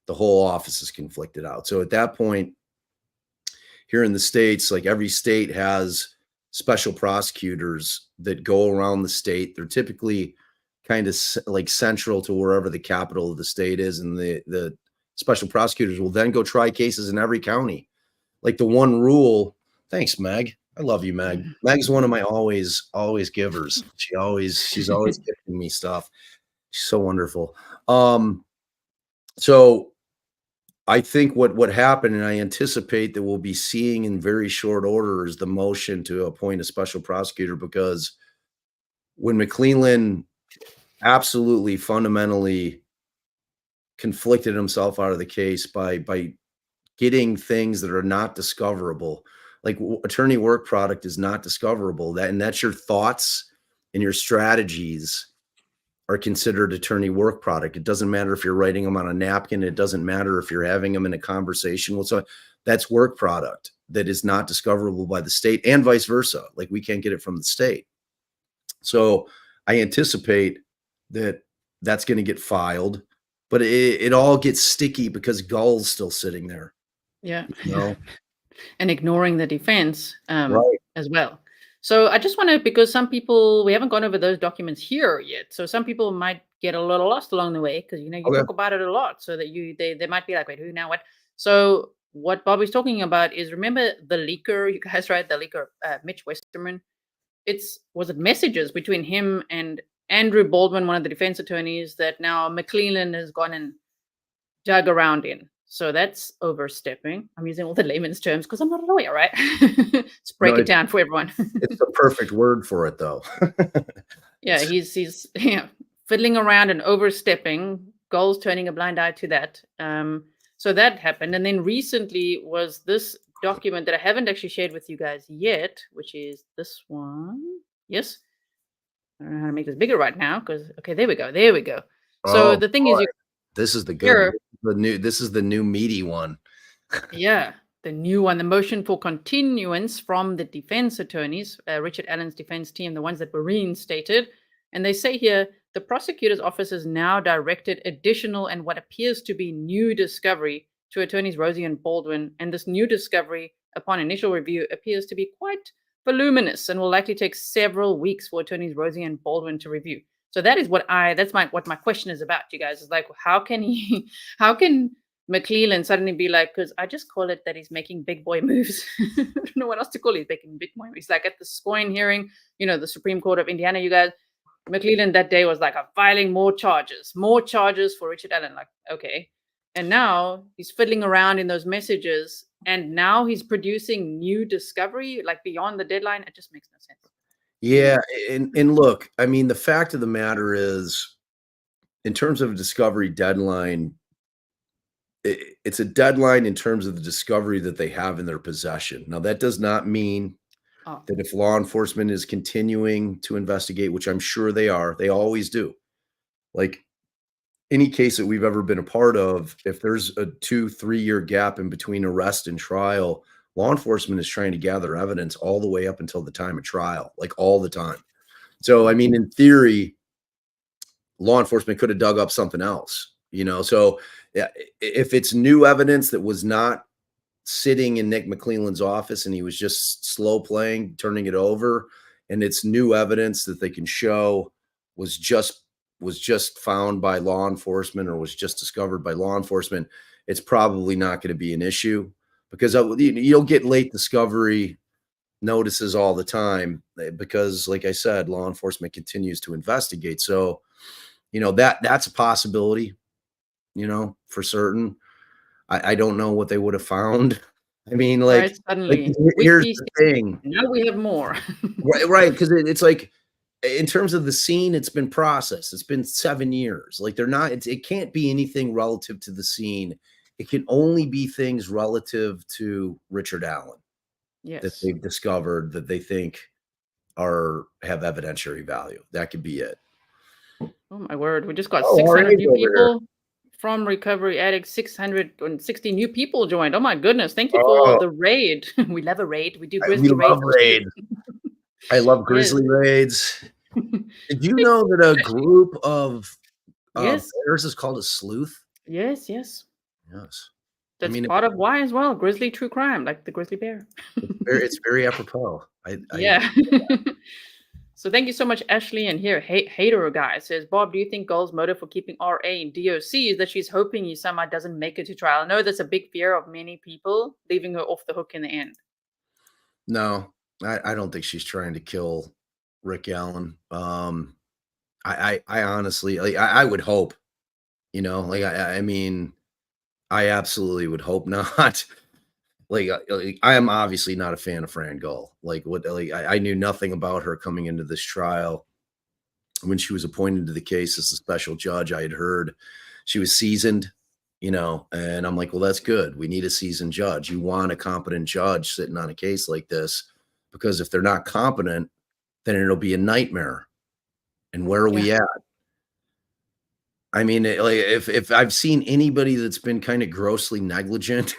the whole office is conflicted out. So at that point, here in the States, like every state has special prosecutors that go around the state. They're typically kind of like central to wherever the capital of the state is. And the special prosecutors will then go try cases in every county. Like the one rule. Thanks, Meg. I love you, Meg. Meg's one of my always givers. She's always giving me stuff. She's so wonderful. So I think what happened, and I anticipate that we'll be seeing in very short order, is the motion to appoint a special prosecutor, because when McCleland absolutely fundamentally conflicted himself out of the case by getting things that are not discoverable, like attorney work product is not discoverable, that's your thoughts and your strategies are considered attorney work product. It doesn't matter if you're writing them on a napkin. It doesn't matter if you're having them in a conversation with someone. That's work product that is not discoverable by the state, and vice versa. Like we can't get it from the state. So I anticipate that that's going to get filed, but it all gets sticky because Gull's still sitting there. Yeah. You and ignoring the defense right. as well. So I just want to, because some people, we haven't gone over those documents here yet. So some people might get a little lost along the way, because, you talk about it a lot, so that they might be like, wait, who now what? So what Bob is talking about is, remember the leaker, you guys, right? The leaker, Mitch Westerman. Was it messages between him and Andrew Baldwin, one of the defense attorneys, that now McCleland has gone and dug around in. So that's overstepping. I'm using all the layman's terms because I'm not a lawyer, right? Let's break it down for everyone. It's the perfect word for it, though. Yeah, he's fiddling around and overstepping. Gull's turning a blind eye to that. So that happened. And then recently was this document that I haven't actually shared with you guys yet, which is this one. Yes. I don't know how to make this bigger right now, because, okay, there we go. So the thing is, this is the good this is the new meaty one. Yeah, the new one, the motion for continuance from the defense attorneys, Richard Allen's defense team, the ones that were reinstated. And they say here, the prosecutor's office has now directed additional and what appears to be new discovery to attorneys Rosie and Baldwin. And this new discovery, upon initial review, appears to be quite voluminous and will likely take several weeks for attorneys Rosie and Baldwin to review. So that is what my question is about, you guys. Is like, how can McCleland suddenly be like, because I just call it that he's making big boy moves. I don't know what else to call it. He's making big boy moves. Like at the Scoyne hearing, the Supreme Court of Indiana, you guys, McCleland that day was like, I'm filing more charges for Richard Allen. Like, okay. And now he's fiddling around in those messages, and now he's producing new discovery, like beyond the deadline. It just makes no sense. Yeah. And look, I mean, the fact of the matter is, in terms of a discovery deadline, it's a deadline in terms of the discovery that they have in their possession. Now, that does not mean that if law enforcement is continuing to investigate, which I'm sure they are, they always do. Like any case that we've ever been a part of, if there's a 2-3 year gap in between arrest and trial, law enforcement is trying to gather evidence all the way up until the time of trial, like all the time. So, I mean, in theory, law enforcement could have dug up something else, So yeah, if it's new evidence that was not sitting in Nick McCleland's office and he was just slow playing, turning it over, and it's new evidence that they can show was just found by law enforcement or was just discovered by law enforcement, it's probably not going to be an issue, because you'll get late discovery notices all the time because, like I said, law enforcement continues to investigate. So, that's a possibility, for certain. I don't know what they would have found. I mean, Right, suddenly, here's the thing. Now we have more. Right, because it's like, in terms of the scene, it's been processed. It's been 7 years. Like, it can't be anything relative to the scene. It can only be things relative to Richard Allen that they've discovered that they think have evidentiary value. That could be it. Oh my word! We just got 600 new people from Recovery Addicts. 660 new people joined. Oh my goodness! Thank you for the raid. We love a raid. We do Grizzly raids. Love raid. I love Grizzly raids. Did you know that a group of bears is called a sleuth? Yes. That's part of why as well. Grizzly true crime, like the grizzly bear. It's very apropos. Yeah. So thank you so much, Ashley. And here, Hater Guy says, Bob, do you think Gull's motive for keeping RA in DOC is that she's hoping he somehow doesn't make it to trial? I know that's a big fear of many people, leaving her off the hook in the end. No, I don't think she's trying to kill Rick Allen. I honestly, I would hope, I mean, I absolutely would hope not. I am obviously not a fan of Fran Gull. I knew nothing about her coming into this trial. When she was appointed to the case as a special judge, I had heard she was seasoned, and I'm like, well, that's good. We need a seasoned judge. You want a competent judge sitting on a case like this, because if they're not competent, then it'll be a nightmare. And where are we at? I mean, if I've seen anybody that's been kind of grossly negligent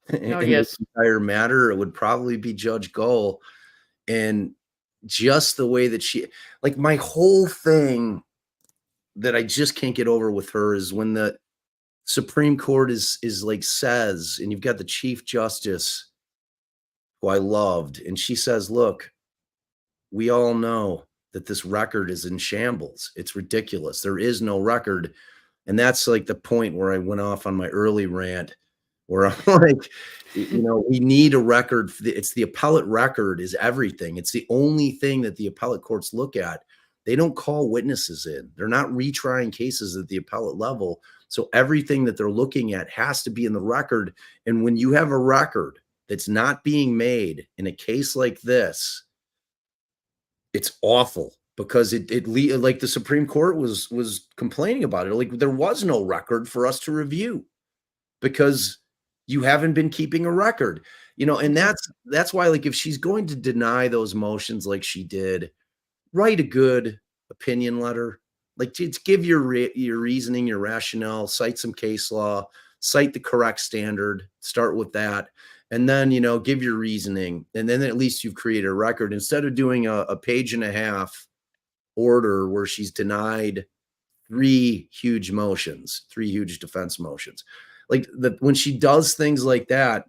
in this entire matter, it would probably be Judge Gull. And just the way that my whole thing that I just can't get over with her is when the Supreme Court is says, and you've got the Chief Justice, who I loved, and she says, look, we all know that this record is in shambles. It's ridiculous. There is no record. And that's like the point where I went off on my early rant, where I'm like, we need a record. It's the appellate record is everything. It's the only thing that the appellate courts look at. They don't call witnesses in. They're not retrying cases at the appellate level. So everything that they're looking at has to be in the record. And when you have a record that's not being made in a case like this, it's awful, because it like the Supreme Court was complaining about it. Like, there was no record for us to review because you haven't been keeping a record, and that's why, like, if she's going to deny those motions like she did, write a good opinion letter. Like, just give your reasoning, your rationale, cite some case law, cite the correct standard, start with that. And then, give your reasoning. And then at least you've created a record, instead of doing a page and a half order where she's denied 3 huge defense motions. When she does things like that,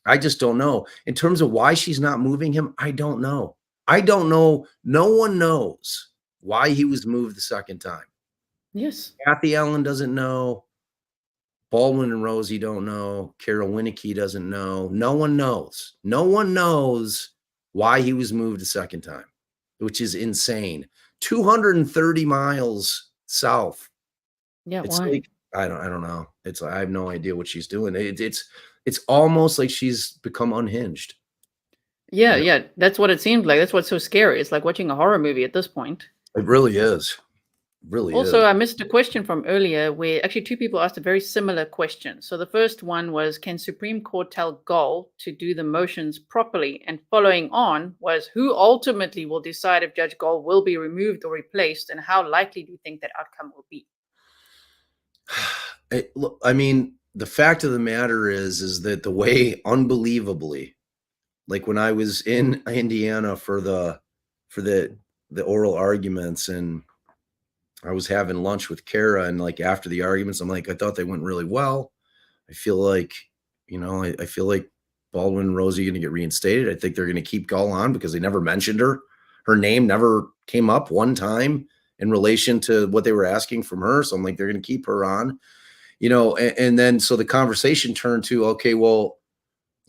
I just don't know. In terms of why she's not moving him, I don't know. No one knows why he was moved the second time. Yes. Kathy Allen doesn't know. Baldwin and Rosie don't know. Carol Winnicky doesn't know. No one knows. No one knows why he was moved a second time, which is insane. 230 miles south. Yeah, it's why? I don't know. I have no idea what she's doing. It's almost like she's become unhinged. Yeah. That's what it seems like. That's what's so scary. It's like watching a horror movie at this point. It really is. Also, I missed a question from earlier where actually 2 people asked a very similar question. So the first one was, can Supreme Court tell Gull to do the motions properly? And following on was, who ultimately will decide if Judge Gull will be removed or replaced, and how likely do you think that outcome will be? Look, I mean, the fact of the matter is that the way, unbelievably, like when I was in Indiana for the oral arguments, and I was having lunch with Kara, and like after the arguments, I'm like, I thought they went really well. I feel like, I feel like Baldwin and Rosie are going to get reinstated. I think they're going to keep Gull on because they never mentioned her. Her name never came up one time in relation to what they were asking from her. So I'm like, they're going to keep her on, and then so the conversation turned to, okay, well,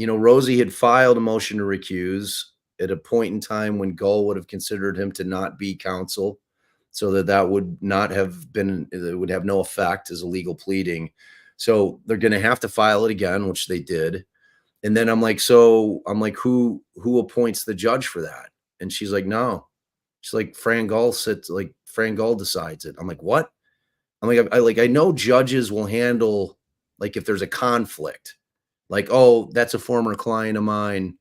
Rosie had filed a motion to recuse at a point in time when Gull would have considered him to not be counsel, so that would not have been, it would have no effect as a legal pleading. So they're going to have to file it again, which they did. And then I'm like, who appoints the judge for that? And she's like, no. She's like, Fran Gull decides it. I'm like, what? I'm like, I know judges will handle, like, if there's a conflict, like, oh, that's a former client of mine,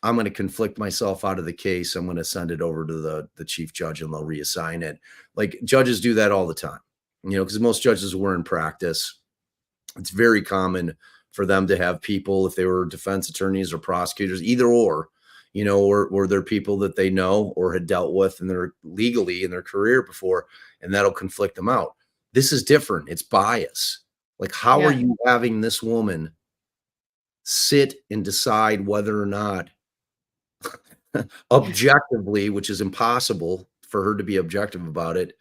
I'm going to conflict myself out of the case, I'm going to send it over to the chief judge and they'll reassign it. Like, judges do that all the time, because most judges were in practice. It's very common for them to have people, if they were defense attorneys or prosecutors, either or, or they're people that they know or had dealt with and they're legally in their career before, and that'll conflict them out. This is different. It's bias. Like, how are you having this woman sit and decide whether or not objectively, which is impossible for her to be objective about it,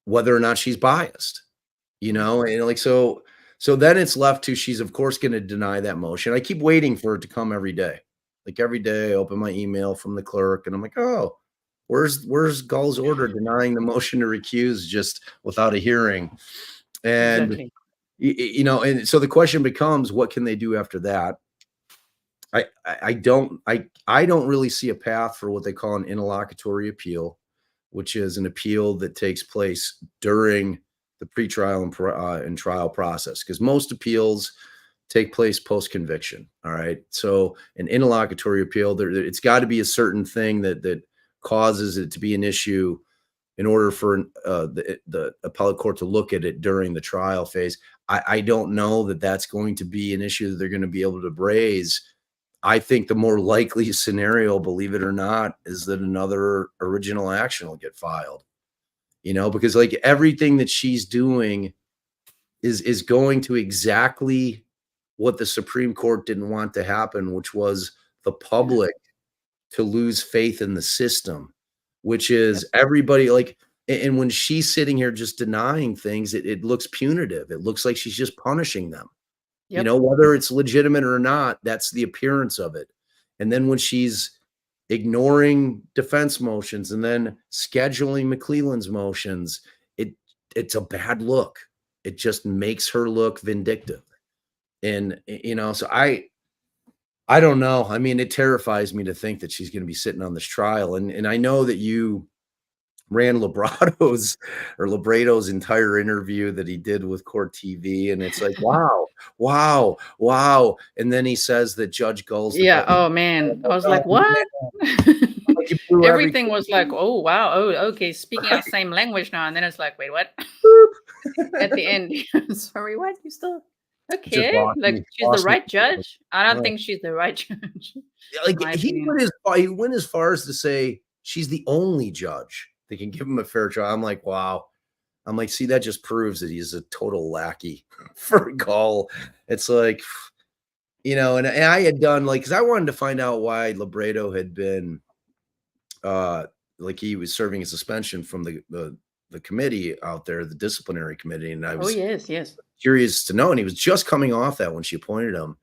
whether or not she's biased, and like, so then it's left to, she's of course going to deny that motion. I keep waiting for it to come every day. Like, every day I open my email from the clerk and I'm like, oh, where's Gull's order denying the motion to recuse just without a hearing? And, exactly. And so the question becomes, what can they do after that? I don't really see a path for what they call an interlocutory appeal, which is an appeal that takes place during the pretrial and trial process, because most appeals take place post-conviction. All right. So an interlocutory appeal, it's got to be a certain thing that causes it to be an issue in order for the appellate court to look at it during the trial phase. I don't know that that's going to be an issue that they're going to be able to raise. I think the more likely scenario, believe it or not, is that another original action will get filed, because like everything that she's doing is going to exactly what the Supreme Court didn't want to happen, which was the public to lose faith in the system, which is everybody, like, and when she's sitting here just denying things, it looks punitive. It looks like she's just punishing them. Whether it's legitimate or not, that's the appearance of it. And then when she's ignoring defense motions and then scheduling McCleland's motions, it's a bad look. It just makes her look vindictive. And, so I don't know. I mean, it terrifies me to think that she's going to be sitting on this trial. And I know that you ran Lebrato's entire interview that he did with Court TV. And it's like, wow. And then he says that Judge Gull's. Oh man. I was like, what? Everything was like, oh, wow. Oh, okay. Speaking our same language now. And then it's like, wait, what? At the end. Sorry, what? You still. Okay. Like, she's the right judge? I don't think she's the right judge. Like, he went as far as to say she's the only judge that can give him a fair trial. I'm like, wow. I'm like, see, that just proves that he's a total lackey for Gull. It's like, and I had done, like, because I wanted to find out why Lebrato had been, like, he was serving a suspension from the committee out there, the disciplinary committee. And I was yes. curious to know. And he was just coming off that when she appointed him.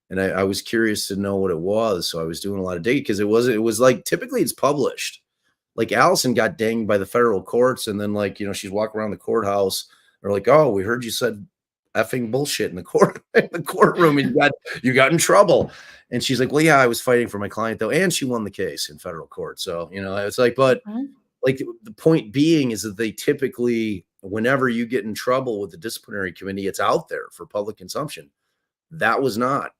And I was curious to know what it was. So I was doing a lot of digging, because it was like, typically it's published. Like, Allison got dinged by the federal courts, and then, like, she's walking around the courthouse. They're like, oh, we heard you said effing bullshit in the courtroom, and you got in trouble. And she's like, well, yeah, I was fighting for my client though. And she won the case in federal court. So, it's like, but like, the point being is that they typically, whenever you get in trouble with the disciplinary committee, it's out there for public consumption. That was not.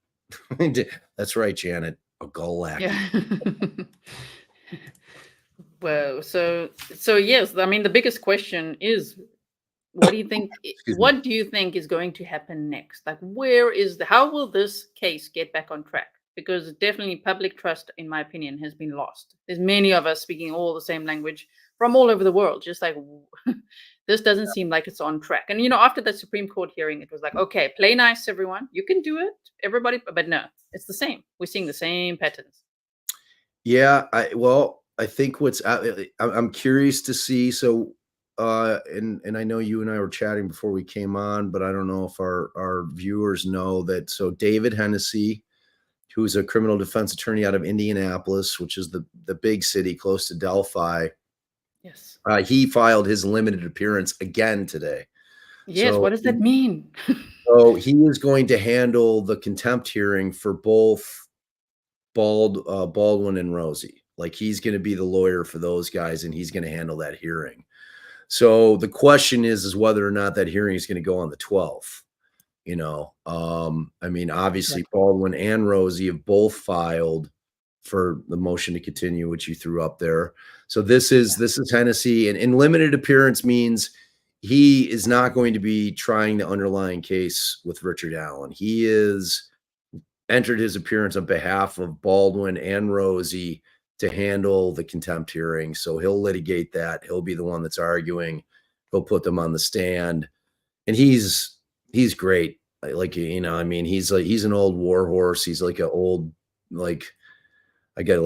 That's right, Janet. A Gull lackey. Yeah. Well, so yes, I mean, the biggest question is, what do you think? What do you think is going to happen next? Like, how will this case get back on track? Because definitely public trust, in my opinion, has been lost. There's many of us speaking all the same language from all over the world, just like this doesn't seem like it's on track. And after the Supreme Court hearing, it was like, okay, play nice, everyone. You can do it, everybody. But no, it's the same. We're seeing the same patterns. Yeah, I think I'm curious to see. So, and I know you and I were chatting before we came on, but I don't know if our viewers know that. So David Hennessy, who's a criminal defense attorney out of Indianapolis, which is the big city close to Delphi. Yes. He filed his limited appearance again today. Yes. So, what does that mean? So he is going to handle the contempt hearing for both Baldwin and Rosie. Like, he's going to be the lawyer for those guys, and he's going to handle that hearing. So the question is whether or not that hearing is going to go on the 12th. I mean, obviously Baldwin and Rosie have both filed for the motion to continue, which you threw up there. So this is Hennessy, and limited appearance means he is not going to be trying the underlying case with Richard Allen. He is entered his appearance on behalf of Baldwin and Rosie to handle the contempt hearing. So he'll litigate that. He'll be the one that's arguing. He'll put them on the stand, and he's great. Like, I mean, he's an old war horse. He's like an old, like, I got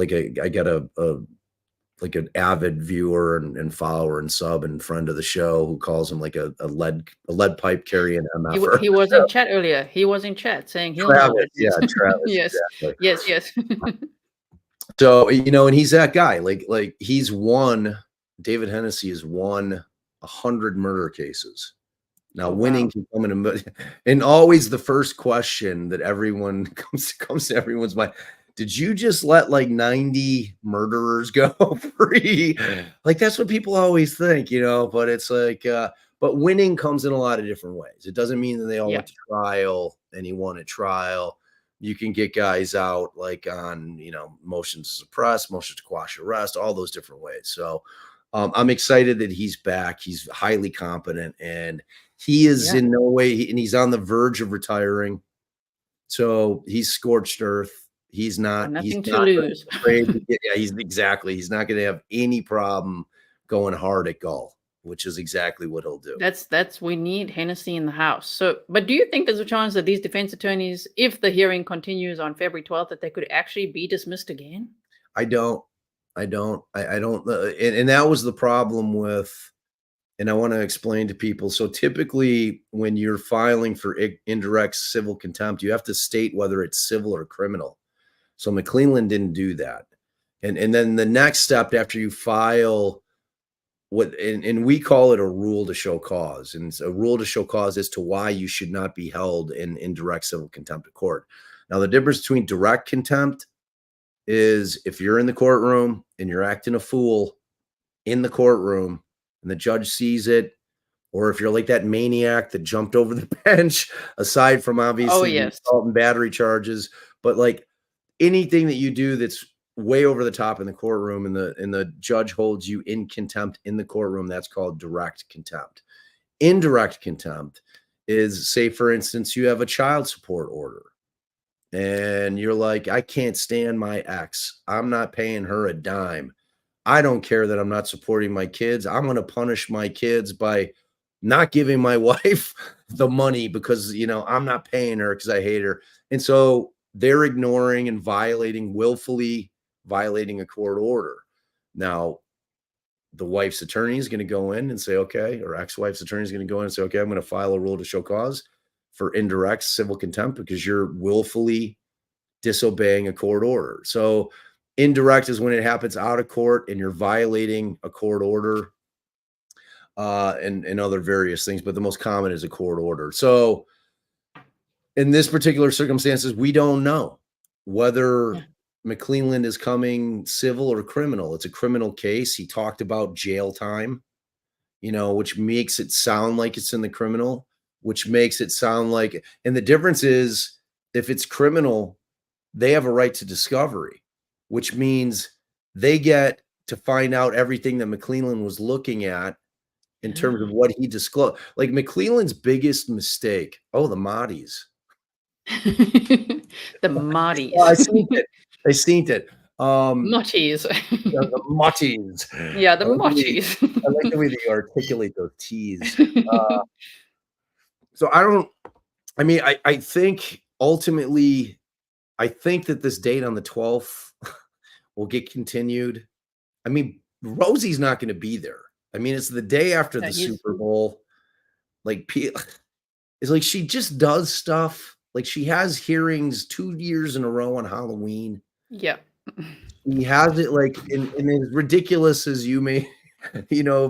an avid viewer and follower and sub and friend of the show who calls him like a lead pipe carrying MFer. He was in chat earlier. He was in chat saying he'll Travis, know. yeah, Travis. Yes, exactly. Yes. So, and he's that guy. Like he's won. David Hennessy has won 100 murder cases. Now, winning can come in and always the first question that everyone comes to everyone's mind. Did you just let like 90 murderers go free? Like, that's what people always think, but it's like, but winning comes in a lot of different ways. It doesn't mean that they all went to trial and he won at trial. You can get guys out like on, motions to suppress, motions to quash arrest, all those different ways. So I'm excited that he's back. He's highly competent, and he is in no way, and he's on the verge of retiring. So he's scorched earth. He's not. Nothing he's to lose. Afraid to get, he's not going to have any problem going hard at Gull, which is exactly what he'll do. We need Hennessy in the house. So, but do you think there's a chance that these defense attorneys, if the hearing continues on February 12th, that they could actually be dismissed again? I don't. And that was the problem with. And I want to explain to people. So typically when you're filing for indirect civil contempt, you have to state whether it's civil or criminal. So McCleland didn't do that. And then the next step after you file and we call it a rule to show cause. And a rule to show cause as to why you should not be held in indirect civil contempt of court. Now, the difference between direct contempt is if you're in the courtroom and you're acting a fool in the courtroom, and the judge sees it, or if you're like that maniac that jumped over the bench, aside from obviously assault and battery charges, but like anything that you do that's way over the top in the courtroom and the judge holds you in contempt in the courtroom, that's called direct contempt. Indirect contempt is, say, for instance, you have a child support order and you're like, I can't stand my ex. I'm not paying her a dime. I don't care that I'm not supporting my kids. I'm going to punish my kids by not giving my wife the money because, I'm not paying her because I hate her. And so they're ignoring and willfully violating a court order. Now, the wife's attorney is going to go in and say, okay, or ex-wife's attorney is going to go in and say, okay, I'm going to file a rule to show cause for indirect civil contempt because you're willfully disobeying a court order. So indirect is when it happens out of court and you're violating a court order and other various things, but the most common is a court order. So in this particular circumstances, we don't know whether McCleland is coming civil or criminal. It's a criminal case. He talked about jail time, which makes it sound like it's in the criminal, which makes it sound like, and the difference is if it's criminal, they have a right to discovery, which means they get to find out everything that McCleland was looking at in terms of what he disclosed. Like McCleland's biggest mistake. Oh, the Mahdi's. The Mahdi's. I seen it. Motties. The motties. Yeah, the motties. I like the way they articulate those T's. So I think ultimately, I think that this date on the 12th will get continued. I mean, Rosie's not going to be there. I mean, it's the day after the Super Bowl. Like, it's like she just does stuff. Like, she has hearings 2 years in a row on Halloween. Yeah. He has it like in as ridiculous as you may,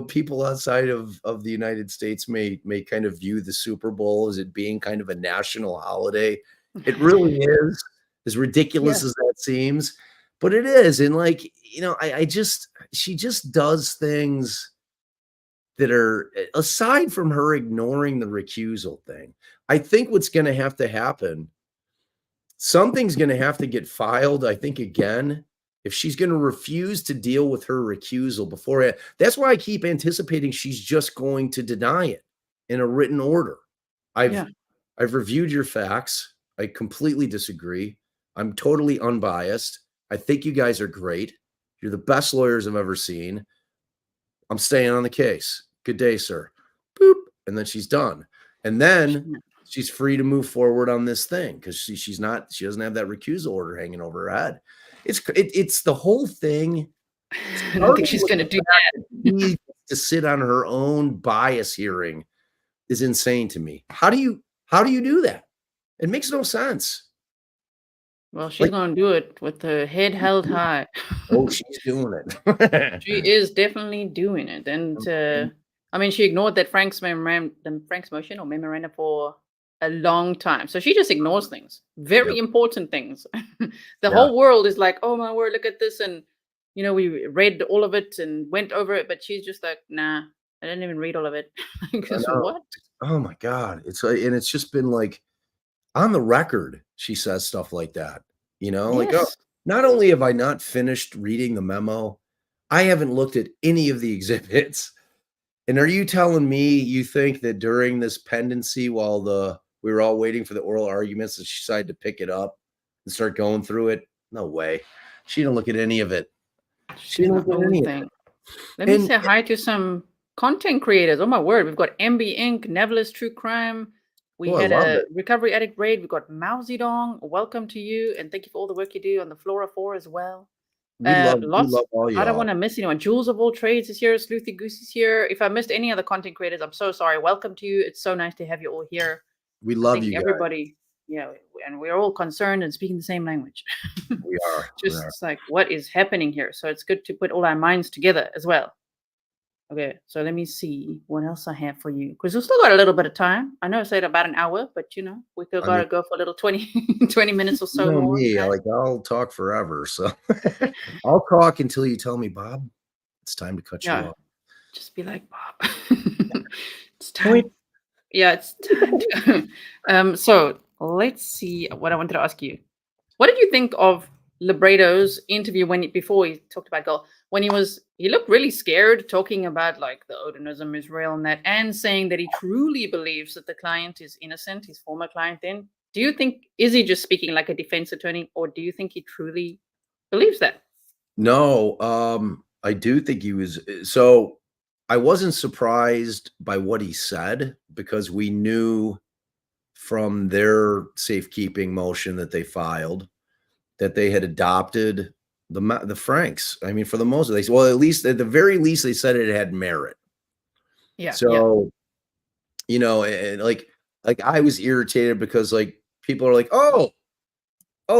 people outside of the United States may kind of view the Super Bowl as it being kind of a national holiday. It really is, as ridiculous as that seems, but it is. And like, she just does things that are, aside from her ignoring the recusal thing. I think what's going to happen, something's going to have to get filed, I think, again, if she's going to refuse to deal with her recusal beforehand. That's why I keep anticipating she's just going to deny it in a written order. I've reviewed your facts. I completely disagree. I'm totally unbiased. I think you guys are great. You're the best lawyers I've ever seen. I'm staying on the case. Good day, sir. Boop. And then she's done. And then she's free to move forward on this thing because she doesn't have that recusal order hanging over her head. It's the whole thing. I don't think she's going to do that. To sit on her own bias hearing is insane to me. How do you do that? It makes no sense. Well, she's going to do it with her head held high. Oh, she's doing it. She is definitely doing it. And she ignored that Frank's motion or memorandum for a long time. So she just ignores things, very important things. The whole world is like, oh my word, look at this. And, we read all of it and went over it, but she's just like, nah, I didn't even read all of it. What? Oh my God. It's just been like on the record. She says stuff like that, like, oh, not only have I not finished reading the memo, I haven't looked at any of the exhibits. And are you telling me you think that during this pendency, while we were all waiting for the oral arguments, that she decided to pick it up and start going through it? No way. She didn't look at any of it. She didn't look at anything. Let me say hi to some content creators. Oh my word. We've got MB Inc., Neverless True Crime. We had a recovery addict raid. We've got Mousy Dong. Welcome to you. And thank you for all the work you do on the Flora 4 as well. We love all y'all. I don't want to miss anyone. Jules of all trades is here. Sleuthy Goose is here. If I missed any other content creators, I'm so sorry. Welcome to you. It's so nice to have you all here. We love you guys. Everybody. Yeah, and we're all concerned and speaking the same language. We are. It's like, what is happening here? So it's good to put all our minds together as well. Okay, so let me see what else I have for you. Because we've still got a little bit of time. I know I said about an hour, but we still got to go for a little 20 minutes or so more. Me, I'll talk forever. So I'll talk until you tell me, Bob, it's time to cut you off. Just be like, Bob. It's time. Yeah, it's time. So let's see what I wanted to ask you. What did you think of Lebrato's interview before he talked about Gull? When he looked really scared, talking about like the Odinism is real and that, and saying that he truly believes that the client is innocent, his former client. Then, do you think, is he just speaking like a defense attorney, or do you think he truly believes that? No, I do think he was. So I wasn't surprised by what he said because we knew from their safekeeping motion that they filed that they had adopted the Franks. I mean, for the most of it, at the very least, they said it had merit. Yeah. So, and like I was irritated because like people are like, oh,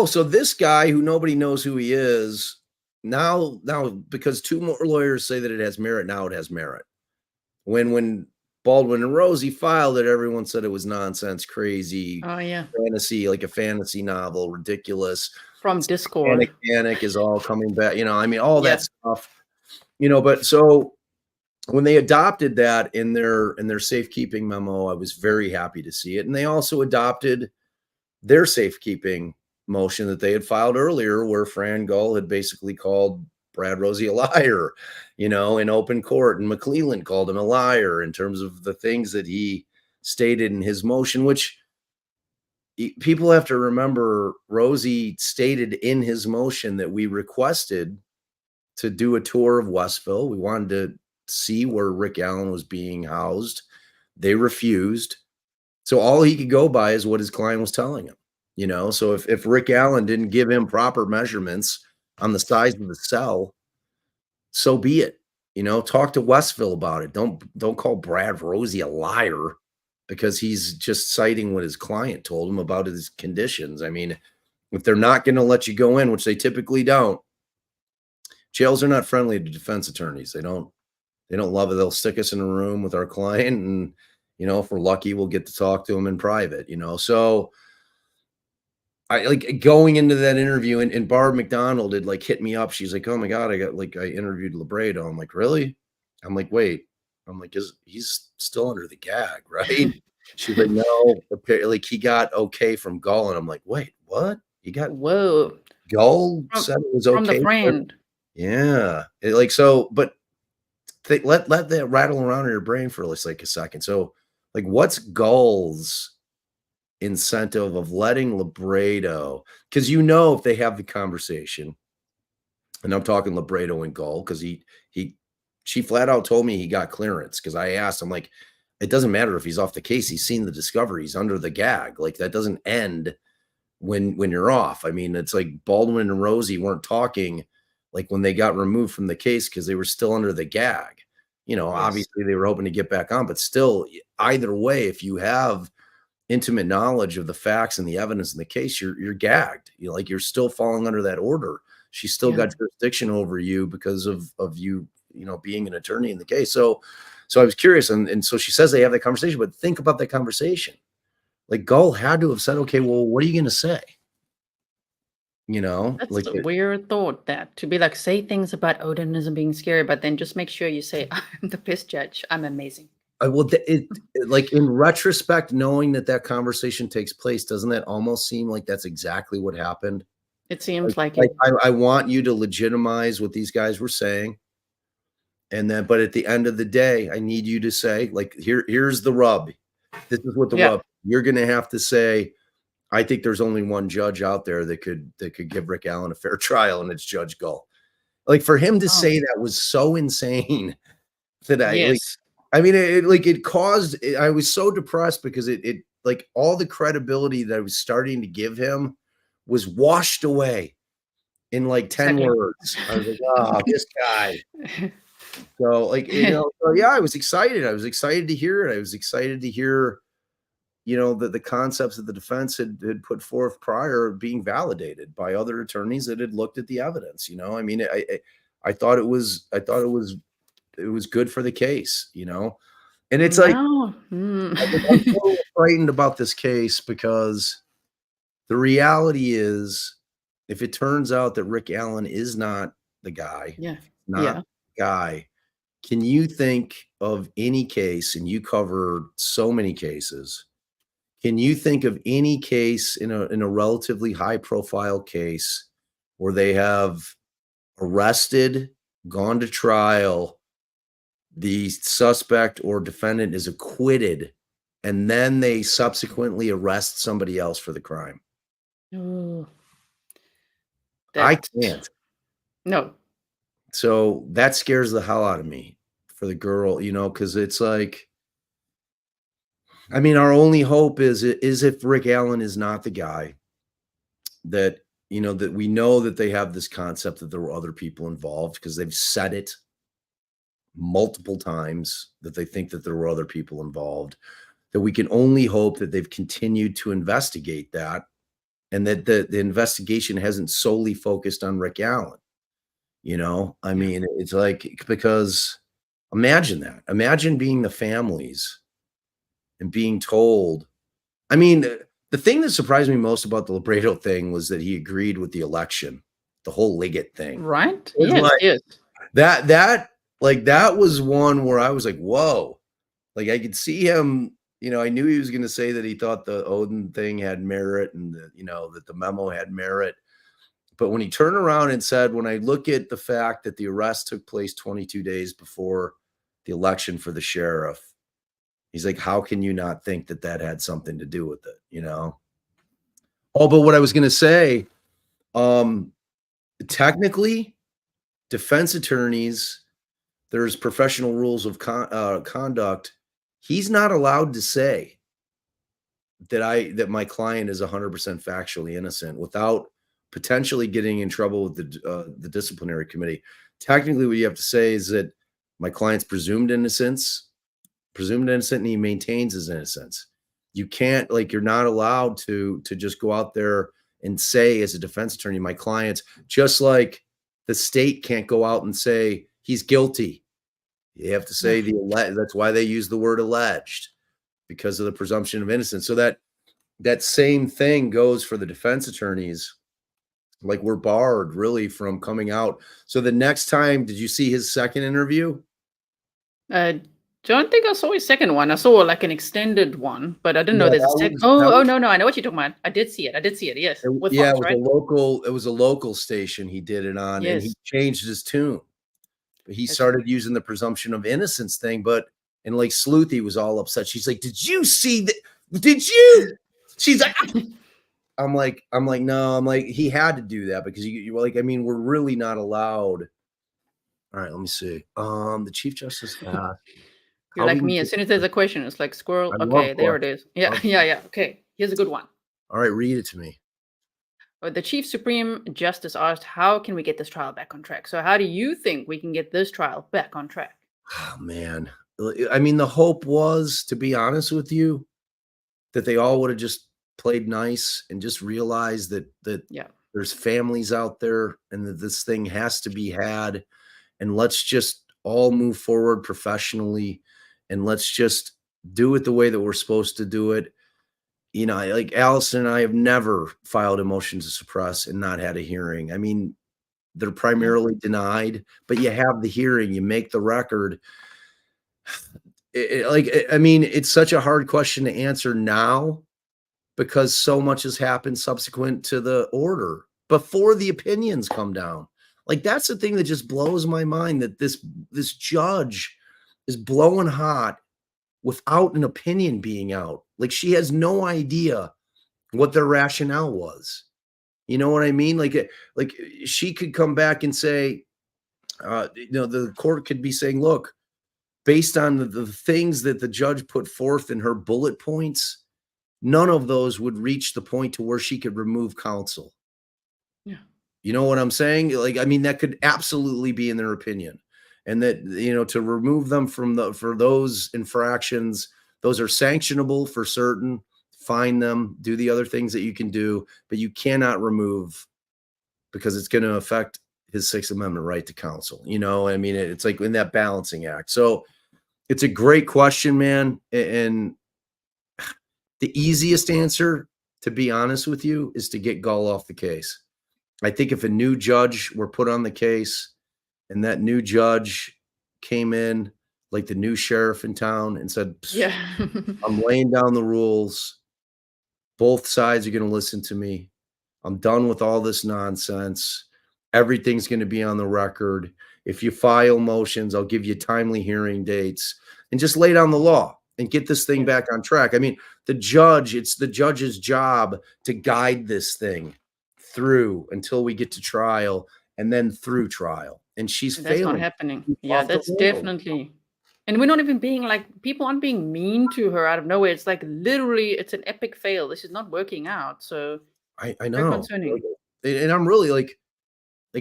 so this guy who nobody knows who he is now because two more lawyers say that it has merit. Now it has merit. When Baldwin and Rosie filed it, everyone said it was nonsense, crazy, fantasy, like a fantasy novel, ridiculous. From Discord. Panic is all coming back, all that stuff, but so when they adopted that in their safekeeping memo, I was very happy to see it. And they also adopted their safekeeping motion that they had filed earlier, where Fran Gull had basically called Brad Rosie a liar, in open court, and McCleland called him a liar in terms of the things that he stated in his motion, which people have to remember Rosie stated in his motion that we requested to do a tour of Westville. We wanted to see where Rick Allen was being housed. They refused. So all he could go by is what his client was telling him, you know? So if Rick Allen didn't give him proper measurements on the size of the cell, so be it. You know, talk to Westville about it. Don't call Brad Rosie a liar because he's just citing what his client told him about his conditions. I mean, if they're not going to let you go in, which they typically don't, jails are not friendly to defense attorneys. They don't love it. They'll stick us in a room with our client, and you know, if we're lucky, we'll get to talk to him in private, you know. So I like going into that interview, and Barb McDonald had like hit me up. She's like, "Oh my God, I interviewed Lebrato." I'm like, "Really?" I'm like, "Wait." I'm like, he's still under the gag, right? She's like, "No, like he got okay from Gull." And I'm like, "Wait, what? He got Gull said it was okay from the friend." Yeah. But let that rattle around in your brain for like a second. So like, what's Gull's incentive of letting Lebrato? Because you know, if they have the conversation, and I'm talking Lebrato and Gull, because she flat out told me he got clearance. Because I asked, I'm like, it doesn't matter if he's off the case. He's seen the discovery. He's under the gag. Like that doesn't end when you're off. I mean, it's like Baldwin and Rosie weren't talking like when they got removed from the case because they were still under the gag. You know, yes. Obviously they were hoping to get back on, but still, either way, if you have intimate knowledge of the facts and the evidence in the case, you're gagged. You're still falling under that order. She's still got jurisdiction over you because of you, being an attorney in the case. So I was curious, and so she says they have that conversation, but think about that conversation. Like Gull had to have said, "Okay, well, what are you going to say?" That's like a weird thought, that to be like, say things about Odinism being scary, but then just make sure you say, "I'm the piss judge. I'm amazing." Like in retrospect, knowing that conversation takes place, doesn't that almost seem like that's exactly what happened? It seems like I want you to legitimize what these guys were saying. And then, but at the end of the day, I need you to say, like, here's the rub. This is what the rub. You're going to have to say, I think there's only one judge out there that could give Rick Allen a fair trial, and it's Judge Gull. Like, for him to say that was so insane that it caused, I was so depressed because it like all the credibility that I was starting to give him was washed away in like 10 words. I was like, oh, this guy. So I was excited. I was excited to hear it. I was excited to hear, the concepts that the defense had put forth prior being validated by other attorneys that had looked at the evidence. I mean, I thought it was good for the case, and it's I'm so frightened about this case because the reality is, if it turns out that Rick Allen is not the guy, the guy, can you think of any case, and you cover so many cases, can you think of any case in a relatively high profile case where they have arrested, gone to trial, the suspect or defendant is acquitted, and then they subsequently arrest somebody else for the crime? I can't. No. So that scares the hell out of me for the girl, because it's like, I mean, our only hope is if Rick Allen is not the guy, that, that we know that they have this concept that there were other people involved, because they've said it multiple times that they think that there were other people involved, that we can only hope that they've continued to investigate that, and that the investigation hasn't solely focused on Rick Allen. I mean, it's like, because imagine being the families and being told, I mean, the thing that surprised me most about the Lebrato thing was that he agreed with the election, the whole Liggett thing. Right? Yes. That was one where I was like, whoa, like I could see him, I knew he was going to say that he thought the Odin thing had merit, and that the memo had merit. But when he turned around and said, when I look at the fact that the arrest took place 22 days before the election for the sheriff, he's like, how can you not think that had something to do with it? Oh, but what I was going to say, technically, defense attorneys, there's professional rules of conduct. He's not allowed to say that my client is 100% factually innocent without potentially getting in trouble with the disciplinary committee. Technically, what you have to say is that my client's presumed innocent, and he maintains his innocence. You can't, you're not allowed to just go out there and say as a defense attorney, my client's, just like the state can't go out and say he's guilty. You have to say that's why they use the word alleged, because of the presumption of innocence. So that same thing goes for the defense attorneys. Like, we're barred really from coming out. So the next time, did you see his second interview? Don't think I saw his second one. I saw like an extended one, but I didn't know there's a second. No, I know what you're talking about. I did see it. Yes. It was a local station he did it on, and he changed his tune. He started using the presumption of innocence thing, and like Sleuthy was all upset. She's like, "Did you see that? Did you?" She's like, I'm like, no, I'm like, he had to do that because we're really not allowed. All right, let me see. The Chief Justice asked. You're like me. As soon as there's a question, it's like squirrel. Okay, there it is. Yeah. Okay, here's a good one. All right, read it to me. The Chief Supreme Justice asked, how can we get this trial back on track? So how do you think we can get this trial back on track? Oh, man. I mean, the hope was, to be honest with you, that they all would have just played nice and just realized that there's families out there and that this thing has to be had. And let's just all move forward professionally, and let's just do it the way that we're supposed to do it. You know, like Allison and I have never filed a motion to suppress and not had a hearing. I mean, they're primarily denied, but you have the hearing, you make the record. It's such a hard question to answer now because so much has happened subsequent to the order before the opinions come down. Like, that's the thing that just blows my mind, that this judge is blowing hot without an opinion being out. Like, she has no idea what their rationale was. You know what I mean? Like she could come back and say, the court could be saying, look, based on the things that the judge put forth in her bullet points, none of those would reach the point to where she could remove counsel. Yeah. You know what I'm saying? That could absolutely be in their opinion. And that, to remove them for those infractions, those are sanctionable for certain. Fine them, do the other things that you can do, but you cannot remove, because it's going to affect his Sixth Amendment right to counsel. It's like in that balancing act. So it's a great question, man. And the easiest answer, to be honest with you, is to get Gull off the case. I think if a new judge were put on the case and that new judge came in like the new sheriff in town and said, I'm laying down the rules. Both sides are going to listen to me. I'm done with all this nonsense. Everything's going to be on the record. If you file motions, I'll give you timely hearing dates, and just lay down the law and get this thing back on track. I mean, it's the judge's job to guide this thing through until we get to trial and then through trial. And she's failing. That's not happening. Yeah, that's definitely. And we're not even being people aren't being mean to her out of nowhere. It's like literally, it's an epic fail. This is not working out. So I know. Concerning. And I'm really like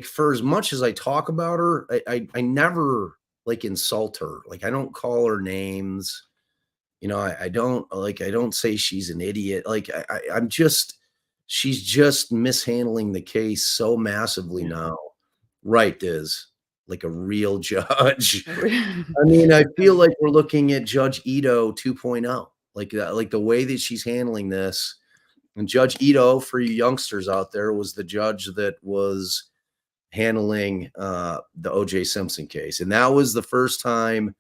for as much as I talk about her, I never insult her. I don't call her names. I don't say she's an idiot. She's just mishandling the case so massively now. Right, Diz. Like a real judge. I feel like we're looking at Judge Ito 2.0, like the way that she's handling this. And Judge Ito, for you youngsters out there, was the judge that was handling the O.J. Simpson case. And that was the first time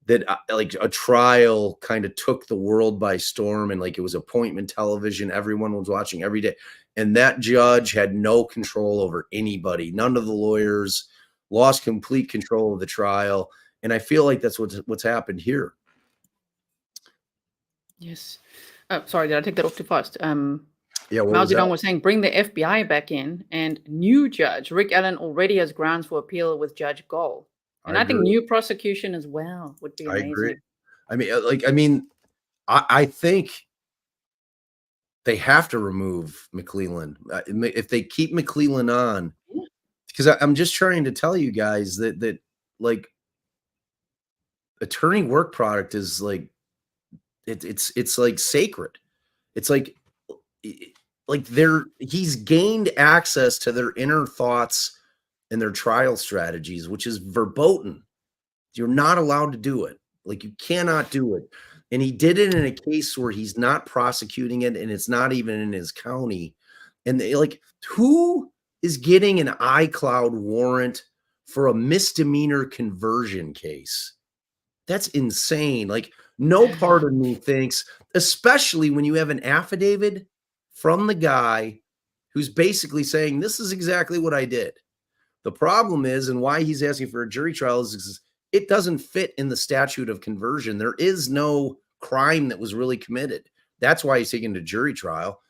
that a trial kind of took the world by storm, and it was appointment television. Everyone was watching every day. And that judge had no control over anybody. None of the lawyers, lost complete control of the trial. And I feel like that's what's happened here. Yes. Oh, sorry, did I take that off too fast? Yeah, what Mao was that? Zedong was saying, bring the FBI back in, and new judge Rick Allen already has grounds for appeal with Judge Gull. And I think new prosecution as well would be I agree. amazing. I think they have to remove McCleland. If they keep McCleland on, because I'm just trying to tell you guys that like attorney work product is like it's like sacred. It's like he's gained access to their inner thoughts and their trial strategies, which is verboten. You're not allowed to do it. Like, you cannot do it. And he did it in a case where he's not prosecuting it, and it's not even in his county. And who is getting an iCloud warrant for a misdemeanor conversion case? That's insane. Like, no part of me thinks, especially when you have an affidavit from the guy who's basically saying, this is exactly what I did. The problem is, and why he's asking for a jury trial, is it doesn't fit in the statute of conversion. There is no crime that was really committed. That's why he's taking to jury trial.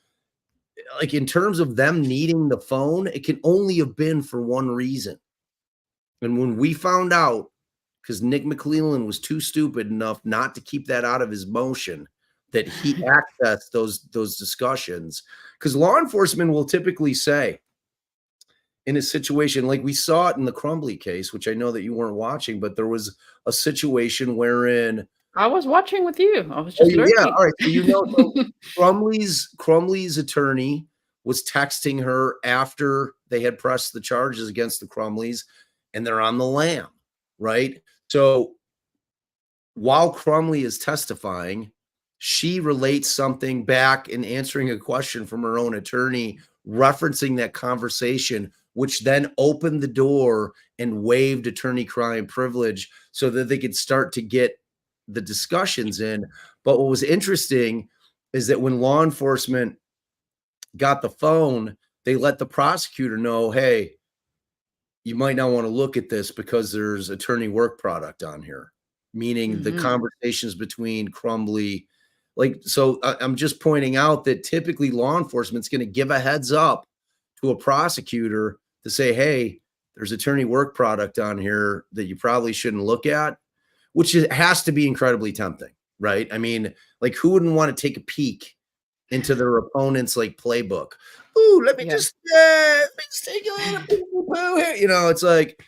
Like, in terms of them needing the phone, it can only have been for one reason. And when we found out, because Nick McCleland was too stupid enough not to keep that out of his motion, that he accessed those discussions, because law enforcement will typically say, in a situation like we saw it in the Crumbly case, which I know that you weren't watching, but there was a situation wherein I was watching with you. I was just lurking. Yeah, all right. So so Crumbly's attorney was texting her after they had pressed the charges against the Crumleys, and they're on the lam, right? So while Crumley is testifying, she relates something back in answering a question from her own attorney, referencing that conversation, which then opened the door and waived attorney-client privilege so that they could start to get the discussions in. But what was interesting is that when law enforcement got the phone, they let the prosecutor know, hey, you might not want to look at this because there's attorney work product on here, meaning the conversations between Crumbly. So I'm just pointing out that typically law enforcement's going to give a heads up to a prosecutor to say, hey, there's attorney work product on here that you probably shouldn't look at, which has to be incredibly tempting, right? I mean, like, who wouldn't want to take a peek into their opponent's playbook? Ooh, let me just take a little poo here. It's like,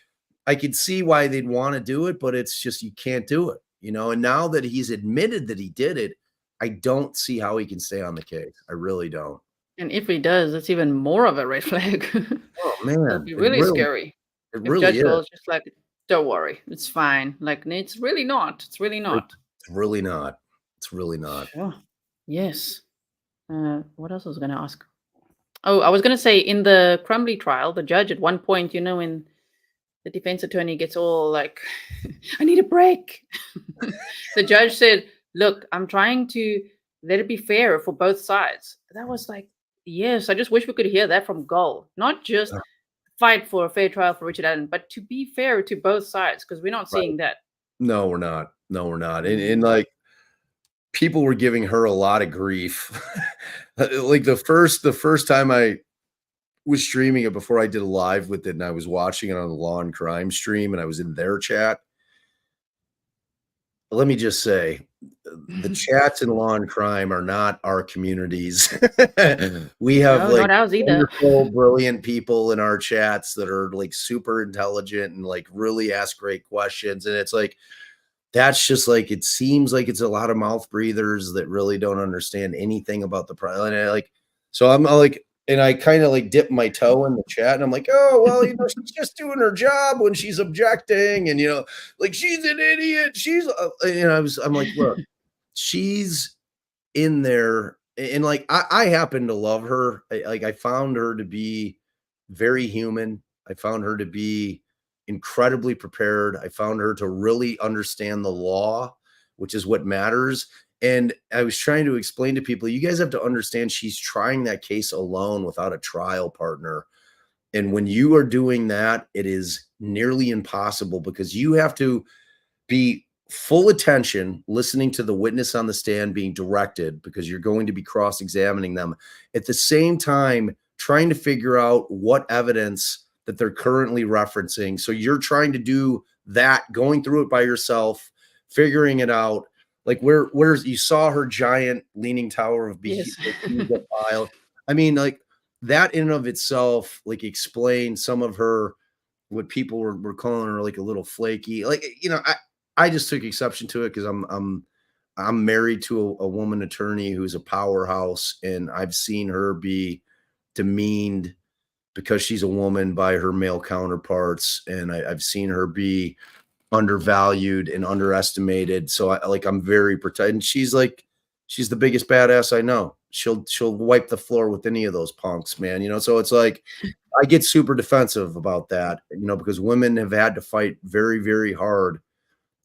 I could see why they'd want to do it, but it's just, you can't do it, and now that he's admitted that he did it, I don't see how he can stay on the case. I really don't. And if he does, it's even more of a red flag. Oh man, that'd be really scary. It really Judge Gull is just like, don't worry, it's fine. Like, it's really not. It's really not. It's really not. It's really not. Sure. Yes. What else was I going to ask? Oh, I was going to say, in the Crumbly trial, the judge at one point, when the defense attorney gets all like, I need a break. The judge said, look, I'm trying to let it be fair for both sides. That was like, yes, I just wish we could hear that from Gull. Not just fight for a fair trial for Richard Allen, but to be fair to both sides, because we're not seeing that. No, we're not. And like, people were giving her a lot of grief. Like the first time I was streaming it, before I did a live with it, and I was watching it on the Law and Crime stream, and I was in their chat. Let me just say, the chats in Law and Crime are not our communities. We have not ours either. wonderful, brilliant people in our chats that are like super intelligent and like really ask great questions. And it's like, that's just like, it seems like it's a lot of mouth breathers that really don't understand anything about the problem. And so I'm like, and I kind of like dip my toe in the chat, and I'm like, oh, well, she's just doing her job when she's objecting, and like, she's an idiot. She's, I'm like, look, she's in there, and like, I happen to love her. I found her to be very human. I found her to be incredibly prepared. I found her to really understand the law, which is what matters. And I was trying to explain to people, you guys have to understand, she's trying that case alone without a trial partner. And when you are doing that, it is nearly impossible, because you have to be full attention, listening to the witness on the stand being directed because you're going to be cross-examining them. At the same time, trying to figure out what evidence that they're currently referencing. So you're trying to do that, going through it by yourself, figuring it out. Like where's you saw her giant leaning tower of Yes. file. I mean, like that in and of itself, like explained some of her, what people were calling her like a little flaky. Like, you know, I just took exception to it because I'm married to a woman attorney who's a powerhouse, and I've seen her be demeaned because she's a woman by her male counterparts, and I've seen her be undervalued and underestimated. So I'm very protected. And she's the biggest badass I know. She'll wipe the floor with any of those punks, man. You know, so it's like I get super defensive about that, you know, because women have had to fight very, very hard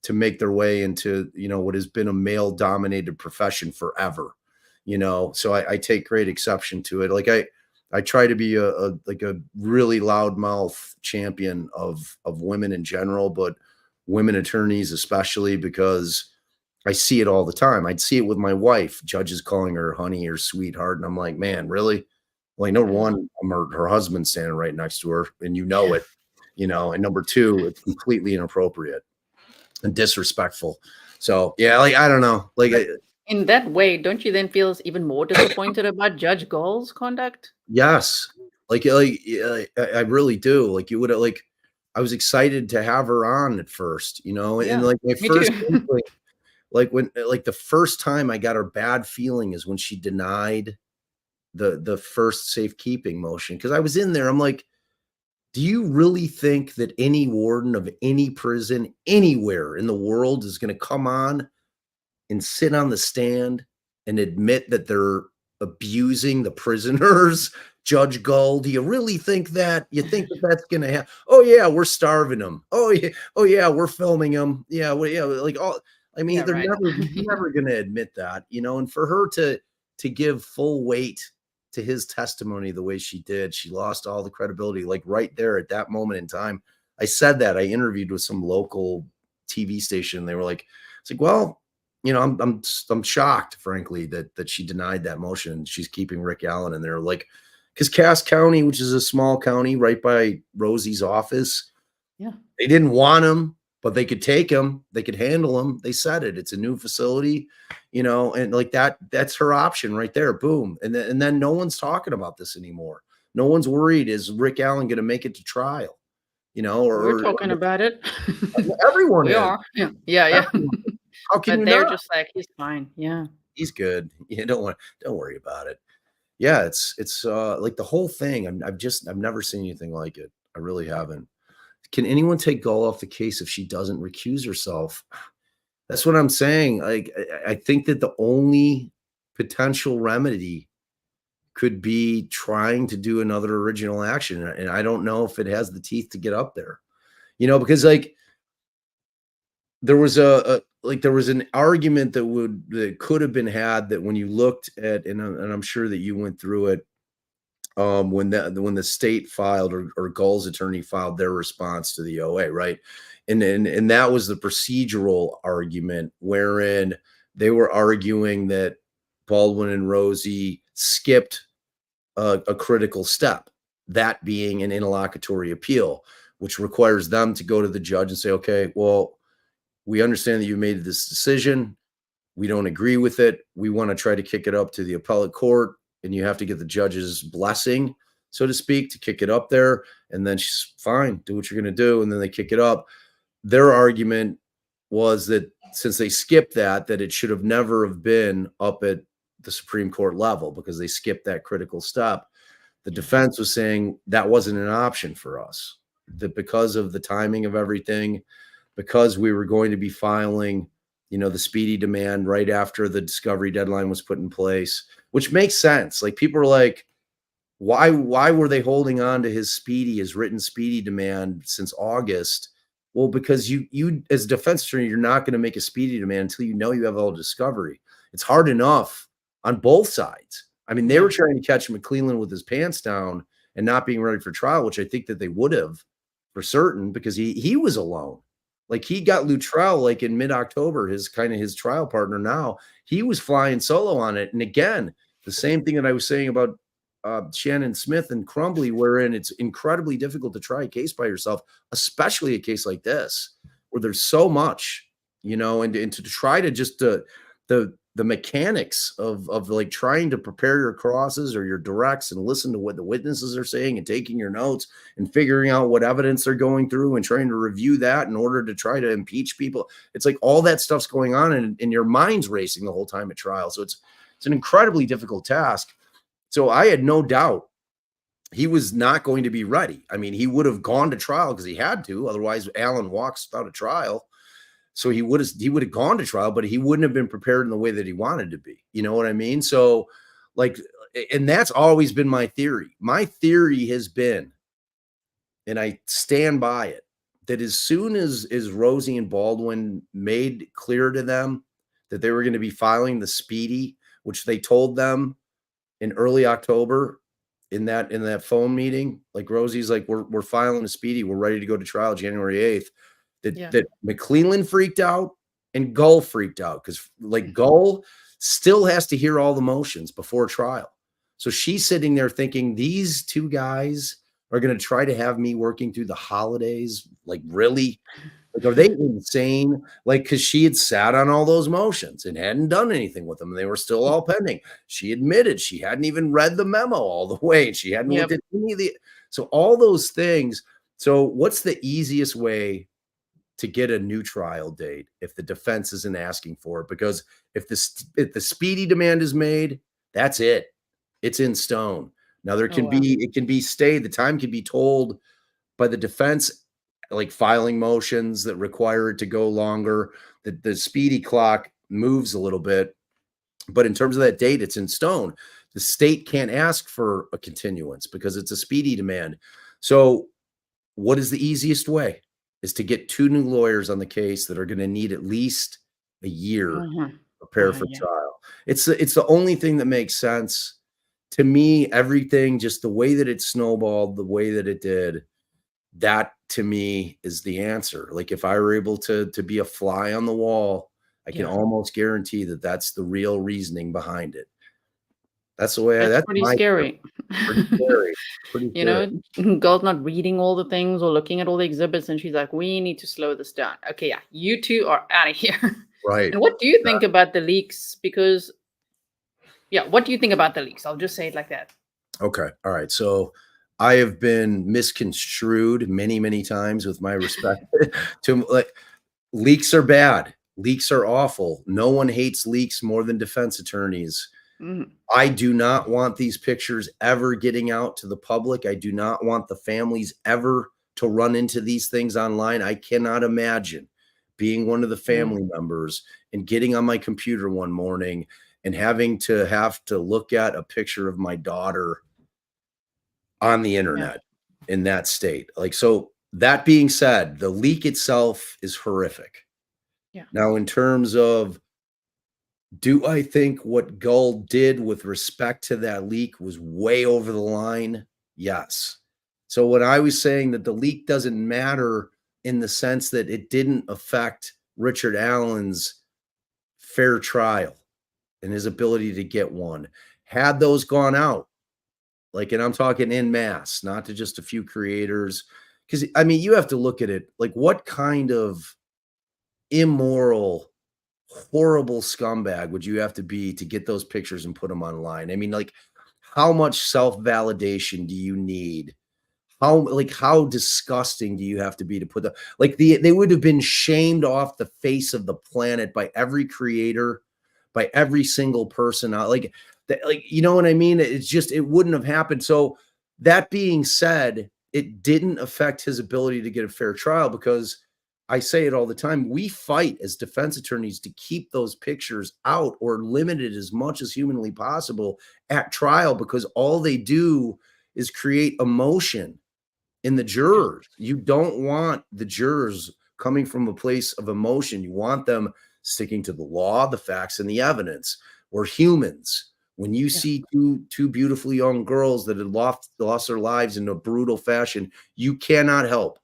to make their way into, you know, what has been a male dominated profession forever, you know. So I take great exception to it. Like I try to be a really loudmouth champion of women in general, but women attorneys especially, because I see it all the time. I'd see it with my wife, judges calling her honey or sweetheart, and I'm like, man, really? Like, number one, her husband standing right next to her, and you know it, you know. And number two, it's completely inappropriate and disrespectful. So yeah, like I don't know, like in that way, don't you then feel even more disappointed about Judge Gull's conduct? Yes, like I really do. Like you would have, like I was excited to have her on at first, you know, and like my first like when like the first time I got her bad feeling is when she denied the first safekeeping motion, because I was in there. I'm like, do you really think that any warden of any prison anywhere in the world is going to come on and sit on the stand and admit that they're abusing the prisoners? Judge Gull, do you really think that? You think that that's going to happen? Oh yeah, we're starving them. Oh yeah, we're filming them. Yeah, well, yeah, like all. I mean, Yeah, they're right. never going to admit that, you know. And for her to give full weight to his testimony the way she did, she lost all the credibility. Like right there at that moment in time, I said that. I interviewed with some local TV station. They were like, "It's like, well, you know, I'm shocked, frankly, that she denied that motion. She's keeping Rick Allen in there, like, because Cass County, which is a small county right by Rosie's office, Yeah, they didn't want him, but they could take him. They could handle him. They said it. It's a new facility, you know, and like that's her option right there. Boom. And then no one's talking about this anymore. No one's worried. Is Rick Allen going to make it to trial? You know, we're talking about it. Everyone We is. are. Yeah. Everyone. How can But you they're not? just like, he's fine. Yeah. He's good. You don't worry about it. Yeah, it's like the whole thing. I've never seen anything like it. I really haven't. Can anyone take Gull off the case if she doesn't recuse herself? That's what I'm saying. Like, I think that the only potential remedy could be trying to do another original action. And I don't know if it has the teeth to get up there, you know, because like there was there was an argument that could have been had, that when you looked at, and I'm sure that you went through it, when the state filed, or Gull's attorney filed their response to the OA, right? And that was the procedural argument, wherein they were arguing that Baldwin and Rosie skipped a critical step, that being an interlocutory appeal, which requires them to go to the judge and say, okay, well, we understand that you made this decision. We don't agree with it. We want to try to kick it up to the appellate court, and you have to get the judge's blessing, so to speak, to kick it up there. And then she's fine, do what you're going to do. And then they kick it up. Their argument was that since they skipped that it should have never have been up at the Supreme Court level, because they skipped that critical step. The defense was saying that wasn't an option for us, that because of the timing of everything, because we were going to be filing, you know, the speedy demand right after the discovery deadline was put in place, which makes sense. Like, people are like, why were they holding on to his written speedy demand since August? Well, because you as a defense attorney, you're not going to make a speedy demand until you know you have all the discovery. It's hard enough on both sides. I mean, they were trying to catch McCleland with his pants down and not being ready for trial, which I think that they would have for certain, because he was alone. Like he got Luttrell like in mid-October, his trial partner now. He was flying solo on it. And again, the same thing that I was saying about Shannon Smith and Crumbly, wherein it's incredibly difficult to try a case by yourself, especially a case like this, where there's so much, and to try to just the mechanics of like trying to prepare your crosses or your directs and listen to what the witnesses are saying and taking your notes and figuring out what evidence they're going through and trying to review that in order to try to impeach people. It's like all that stuff's going on and your mind's racing the whole time at trial. So it's an incredibly difficult task. So I had no doubt he was not going to be ready. I mean, he would have gone to trial because he had to. Otherwise, Alan walks without a trial. So he would have gone to trial, but he wouldn't have been prepared in the way that he wanted to be. You know what I mean? So like, and that's always been my theory. My theory has been, and I stand by it, that as soon as Rosie and Baldwin made clear to them that they were going to be filing the Speedy, which they told them in early October in that phone meeting, like Rosie's like, we're filing a Speedy. We're ready to go to trial January 8th. That McCleland freaked out and Gull freaked out because like Gull still has to hear all the motions before trial. So she's sitting there thinking these two guys are going to try to have me working through the holidays. Like, really? Like, are they insane? Like, because she had sat on all those motions and hadn't done anything with them. And they were still all pending. She admitted she hadn't even read the memo all the way. And she hadn't looked at any of the, so all those things. So what's the easiest way to get a new trial date if the defense isn't asking for it? Because if the Speedy demand is made, that's it. It's in stone. Now it can be stayed. The time can be told by the defense, like filing motions that require it to go longer. The Speedy clock moves a little bit, but in terms of that date, it's in stone. The state can't ask for a continuance because it's a Speedy demand. So what is the easiest way? Is to get two new lawyers on the case that are going to need at least a year to prepare for trial. It's the only thing that makes sense to me. Everything, just the way that it snowballed, the way that it did, that to me is the answer. Like if I were able to be a fly on the wall, I can almost guarantee that that's the real reasoning behind it. That's the way. That's pretty scary. Pretty scary. You know, Gull's not reading all the things or looking at all the exhibits, and she's like, "We need to slow this down." Okay, yeah, you two are out of here. Right. And what do you think about the leaks? Because, what do you think about the leaks? I'll just say it like that. Okay. All right. So I have been misconstrued many, many times with my respect to like leaks are bad. Leaks are awful. No one hates leaks more than defense attorneys. I do not want these pictures ever getting out to the public. I do not want the families ever to run into these things online. I cannot imagine being one of the family members and getting on my computer one morning and having to look at a picture of my daughter on the internet in that state. Like, so that being said, the leak itself is horrific. Yeah. Now, in terms of, do I think what Gull did with respect to that leak was way over the line? Yes. So when I was saying that the leak doesn't matter in the sense that it didn't affect Richard Allen's fair trial and his ability to get one, had those gone out, like, and I'm talking en masse, not to just a few creators, because I mean, you have to look at it like what kind of immoral, horrible scumbag would you have to be to get those pictures and put them online? I mean, like, how much self-validation do you need? How disgusting do you have to be to put they would have been shamed off the face of the planet by every creator, by every single person out. Like, you know what I mean? It's just, it wouldn't have happened. So that being said, it didn't affect his ability to get a fair trial because I say it all the time. We fight as defense attorneys to keep those pictures out or limited as much as humanly possible at trial because all they do is create emotion in the jurors. You don't want the jurors coming from a place of emotion. You want them sticking to the law, the facts, and the evidence. We're humans. When you see two beautiful young girls that had lost their lives in a brutal fashion, you cannot help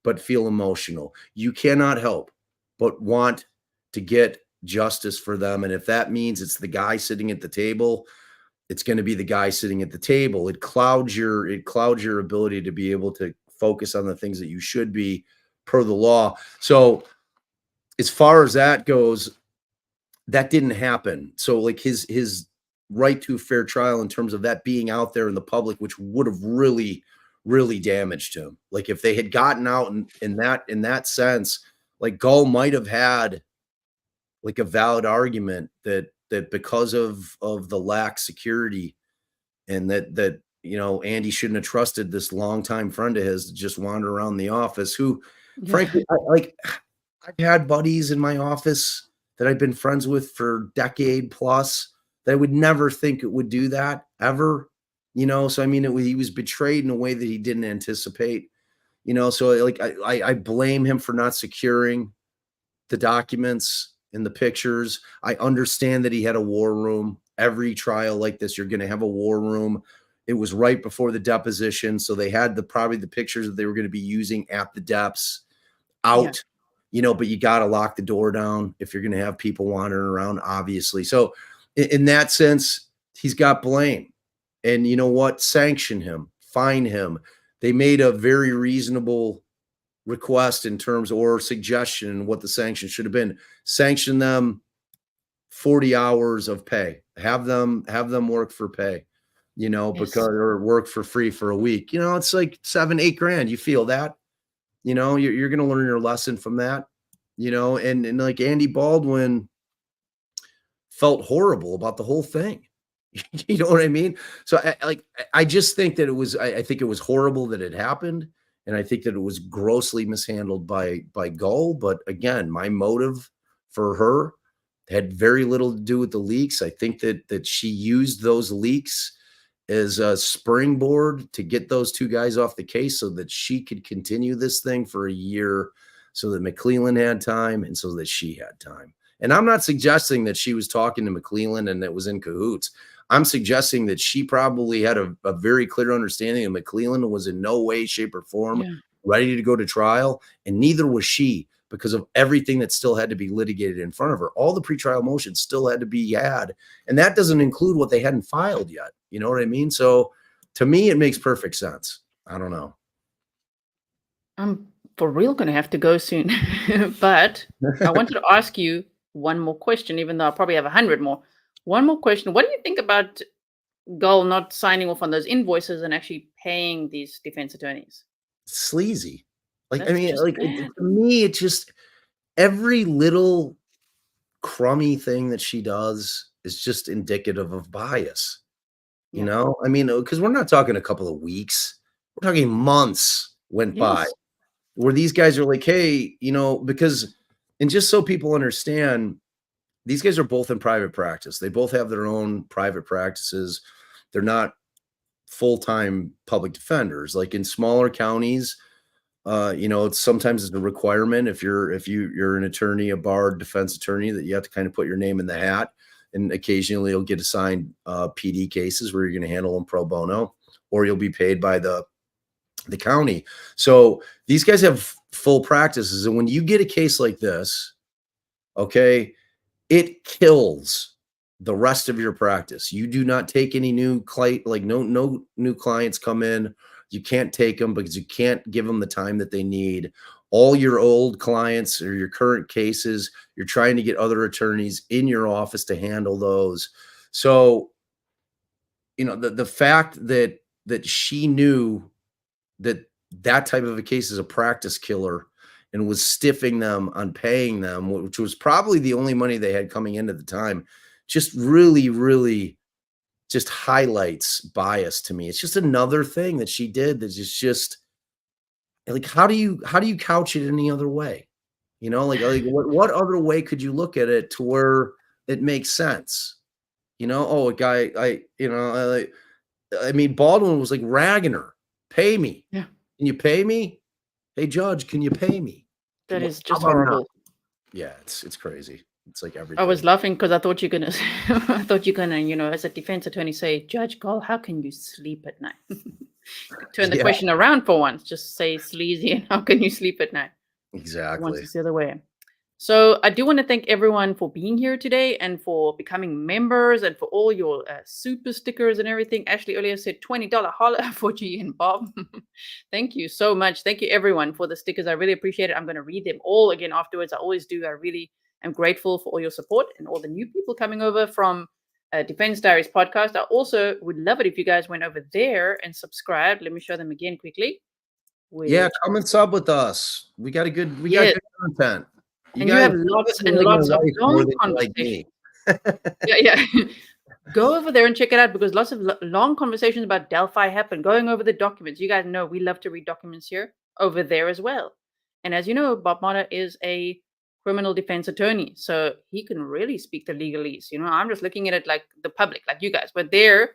but feel emotional. You cannot help but want to get justice for them. And if that means it's the guy sitting at the table, it's going to be the guy sitting at the table. It clouds your ability to be able to focus on the things that you should be per the law. So as far as that goes, that didn't happen. So like his right to a fair trial in terms of that being out there in the public, which would have really, really damaged him. Like if they had gotten out in that sense, like Gull might have had like a valid argument that because of the lax security and that Andy shouldn't have trusted this longtime friend of his to just wander around the office, who frankly, I've had buddies in my office that I've been friends with for decade plus that I would never think it would do that ever, so I mean, he was betrayed in a way that he didn't anticipate, so like I blame him for not securing the documents and the pictures. I understand that he had a war room. Every trial like this, you're going to have a war room. It was right before the deposition, so they had probably the pictures that they were going to be using at the deps out, but you got to lock the door down if you're going to have people wandering around, obviously. So in that sense, he's got blame. And you know what? Sanction him, fine him. They made a very reasonable request in terms or suggestion what the sanction should have been. Sanction them 40 hours of pay. Have them work for pay, because or work for free for a week. It's like $7-8 grand. You feel that? You're going to learn your lesson from that. And like Andy Baldwin felt horrible about the whole thing. You know what I mean? So I just think that it was, I think it was horrible that it happened. And I think that it was grossly mishandled by Gull. But again, my motive for her had very little to do with the leaks. I think that she used those leaks as a springboard to get those two guys off the case so that she could continue this thing for a year, so that McCleland had time and so that she had time. And I'm not suggesting that she was talking to McCleland and it was in cahoots. I'm suggesting that she probably had a very clear understanding of McCleland was in no way, shape, or form ready to go to trial, and neither was she, because of everything that still had to be litigated in front of her. All the pretrial motions still had to be had, and that doesn't include what they hadn't filed yet. You know what I mean? So to me, it makes perfect sense. I don't know. I'm for real going to have to go soon, but I wanted to ask you one more question, even though I probably have 100 more. One more question. What do you think about Gull not signing off on those invoices and actually paying these defense attorneys? Sleazy. To me, it just, every little crummy thing that she does is just indicative of bias. Because we're not talking a couple of weeks. We're talking months went by where these guys are like, hey, because, and just so people understand, these guys are both in private practice. They both have their own private practices. They're not full-time public defenders. Like in smaller counties, it's sometimes a requirement if you're an attorney, a barred defense attorney, that you have to kind of put your name in the hat. And occasionally you'll get assigned PD cases where you're going to handle them pro bono, or you'll be paid by the county. So these guys have full practices. And when you get a case like this, okay, it kills the rest of your practice. You do not take any new client, like no new clients come in. You can't take them because you can't give them the time that they need. All your old clients or your current cases, you're trying to get other attorneys in your office to handle those. So, the fact that she knew that type of a case is a practice killer and was stiffing them on paying them, which was probably the only money they had coming in at the time, just really, really just highlights bias to me. It's just another thing that she did that is just like, how do you couch it any other way? What other way could you look at it to where it makes sense? A guy, Baldwin was like ragging her, pay me. Yeah. Can you pay me? Hey, judge, can you pay me? That is just horrible. Yeah, it's crazy. It's like I everything. was laughing because I thought you're gonna, I thought you're gonna, as a defense attorney, say, Judge Gull, how can you sleep at night? Turn the Yeah, question around for once. Just say sleazy and how can you sleep at night? Once exactly. it's the other way. So I do want to thank everyone for being here today and for becoming members and for all your super stickers and everything. Ashley earlier said $20 holla for G and Bob. Thank you so much. Thank you everyone for the stickers. I really appreciate it. I'm going to read them all again afterwards. I always do. I really am grateful for all your support and all the new people coming over from Defense Diaries Podcast. I also would love it if you guys went over there and subscribed. Let me show them again quickly. Yeah, come and sub with us. We got good content. You have lots and lots of long conversations. Yeah. Go over there and check it out because lots of long conversations about Delphi happen. Going over the documents. You guys know we love to read documents here over there as well. And as you know, Bob Motta is a criminal defense attorney, so he can really speak the legalese. I'm just looking at it like the public, like you guys. But there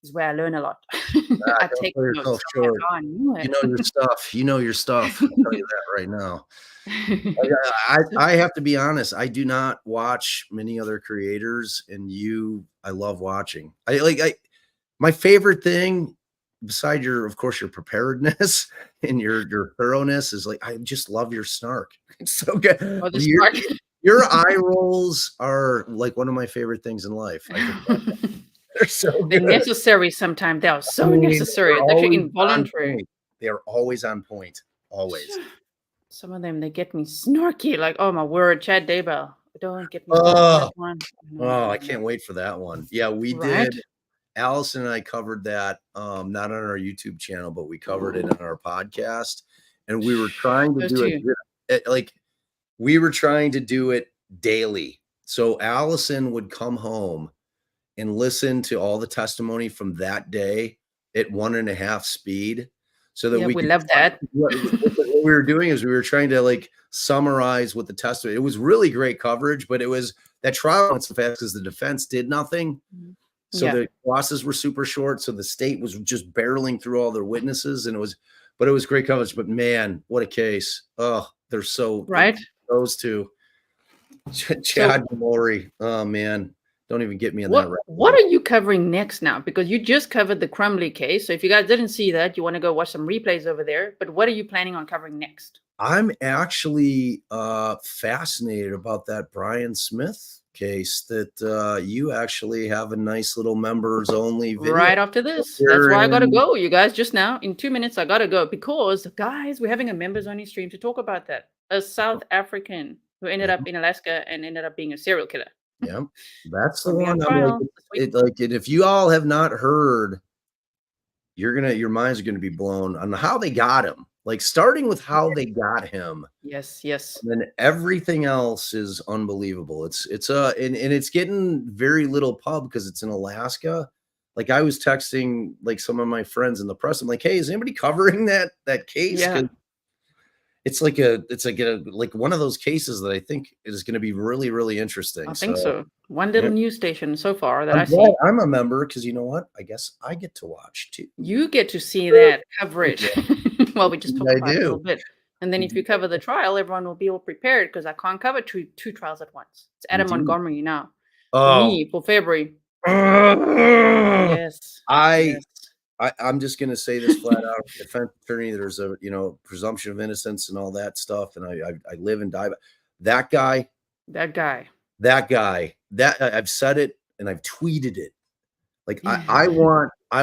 is where I learn a lot. I take notes. Sure. You know your stuff. You know your stuff. I'll tell you that right now. I have to be honest. I do not watch many other creators, and I love watching. My favorite thing, beside of course, your preparedness and your thoroughness, is I just love your snark. It's so good. Oh, the snark. Your eye rolls are one of my favorite things in life. They're so good. They're necessary sometimes. They are so necessary. It's actually involuntary. They are always on point. Always. Some of them, they get me snarky. Like, oh my word, Chad Daybell. Don't get me that one. I can't wait for that one. Yeah, we did. Allison and I covered that, not on our YouTube channel, but we covered it on our podcast. And we were trying to do it. We were trying to do it daily. So Allison would come home and listen to all the testimony from that day at 1.5 speed, so that we love that. What we were doing is we were trying to summarize what the testimony. It was really great coverage, but it was that trial went so fast because the defense did nothing. So the losses were super short. So the state was just barreling through all their witnesses, and it was great coverage. But man, what a case! Oh, they're so right. Those two, Chad and Lori. Oh man. Don't even get me in that. What are you covering next now? Because you just covered the Crumley case. So if you guys didn't see that, you want to go watch some replays over there. But what are you planning on covering next? I'm actually fascinated about that Brian Smith case that you actually have a nice little members only video. Right after this. That's why I got to go, you guys. Just now, in 2 minutes, I got to go. Because, guys, we're having a members only stream to talk about that. A South African who ended up in Alaska and ended up being a serial killer. Yeah, that's the one. And if you all have not heard, your minds are gonna be blown on how they got him. Starting with how they got him. Yes. And then everything else is unbelievable. It's and it's getting very little pub because it's in Alaska. I was texting some of my friends in the press. I'm like, hey, is anybody covering that case? Yeah. It's one of those cases that I think is going to be really, really interesting. I think so. One little news station so far that I see. I'm a member because you know what? I guess I get to watch too. You get to see that coverage. Well, we just talked about it a little bit. And then if you cover the trial, everyone will be all prepared because I can't cover two trials at once. It's Adam Montgomery now. For me, for February. Yes. I'm just going to say this flat out. Defense attorney, there's a presumption of innocence and all that stuff, and I live and die. That guy. I've said it and I've tweeted it. I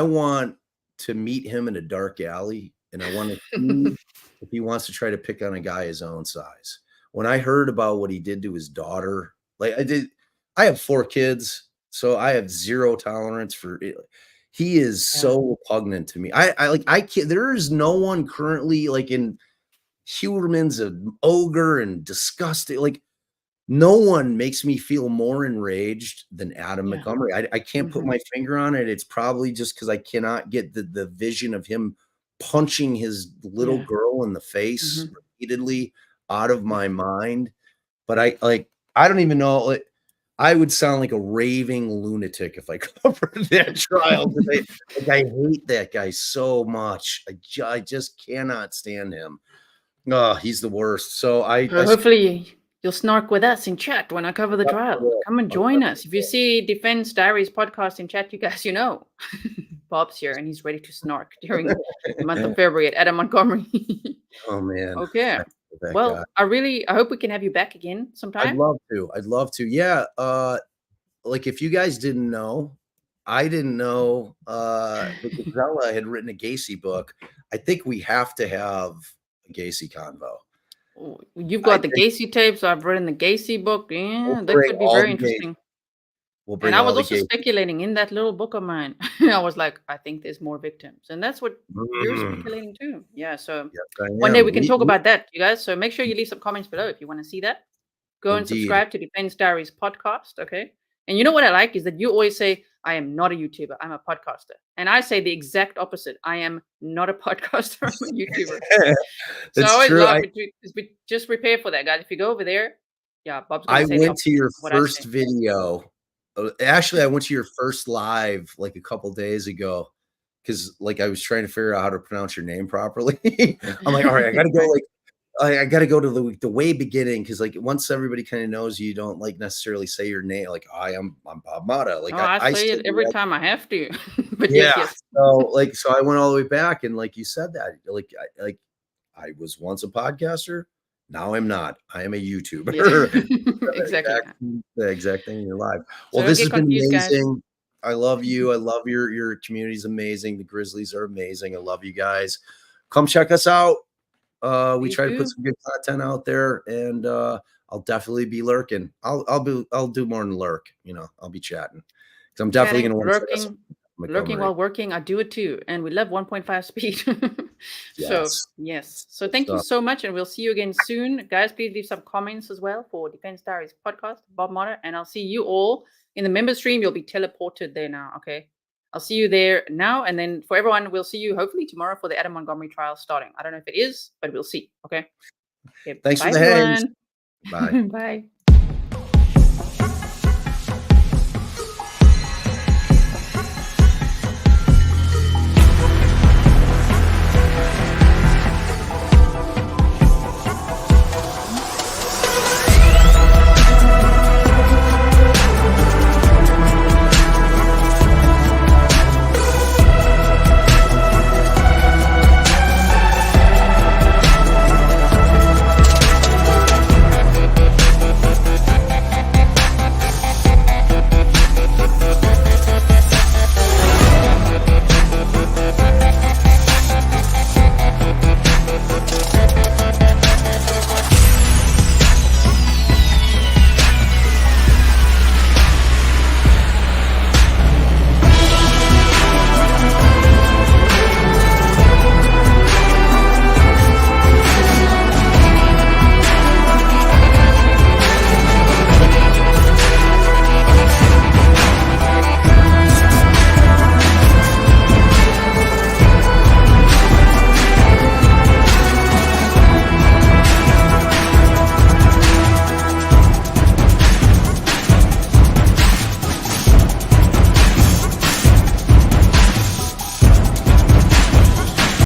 want to meet him in a dark alley, and I want to see if he wants to try to pick on a guy his own size. When I heard about what he did to his daughter, I have 4 kids, so I have zero tolerance for it. He is so repugnant to me. I can't. There is no one currently in Huberman's an ogre and disgusting. No one makes me feel more enraged than Adam Montgomery. I can't put my finger on it. It's probably just because I cannot get the vision of him punching his little girl in the face repeatedly out of my mind. But I don't even know. I would sound like a raving lunatic if I covered that trial. I hate that guy so much. I just cannot stand him. Oh, he's the worst. So hopefully You'll snark with us in chat when I cover the trial. Come and join us. If you see Defense Diaries Podcast in chat, you guys, Bob's here and he's ready to snark during the month of February at Adam Montgomery. Oh man. Okay. Well, I hope we can have you back again sometime. I'd love to. Yeah. Like if you guys didn't know, I didn't know that Gisela had written a Gacy book. I think we have to have a Gacy convo. You've got the Gacy tapes. I've written the Gacy book. Yeah, that could be very interesting. And I was also speculating in that little book of mine. I was like, I think there's more victims. And that's what you're speculating too. Yeah. So one day we can talk about that, you guys. So make sure you leave some comments below if you want to see that. Go and subscribe to Defense Diaries Podcast. Okay. And you know what I like is that you always say, I am not a YouTuber. I'm a podcaster. And I say the exact opposite. I am not a podcaster. I'm a YouTuber. So I always love it. We just prepare for that, guys. If you go over there, Bob's going to say I went to your first video. Actually, I went to your first live like a couple days ago because like I was trying to figure out how to pronounce your name properly. I'm like, all right, I got to go I got to go to the way beginning because like once everybody kind of knows you don't like necessarily say your name like I'm Bob Motta. Like I say it every time I have to. But yes. So I went all the way back and like you said that I was once a podcaster. Now I'm not. I am a YouTuber. Yeah. Exactly. The exact thing in your life. Well, this has been amazing. Guys. I love you. I love your community's amazing. The Grizzlies are amazing. I love you guys. Come check us out. We try to put some good content out there, and I'll definitely be lurking. I'll do more than lurk. I'll be chatting because I'm definitely going to want lurking while working. I do it too, and we love 1.5 speed. So thank you so much, and we'll see you again soon, guys. Please leave some comments as well for Defense Diaries Podcast, Bob Motta, and I'll see you all in the member stream. You'll be teleported there now. Okay. I'll see you there now. And then for everyone, we'll see you hopefully tomorrow for the Adam Montgomery trial starting. I don't know if it is, but we'll see. Okay. Thanks for the hands. Bye. Bye.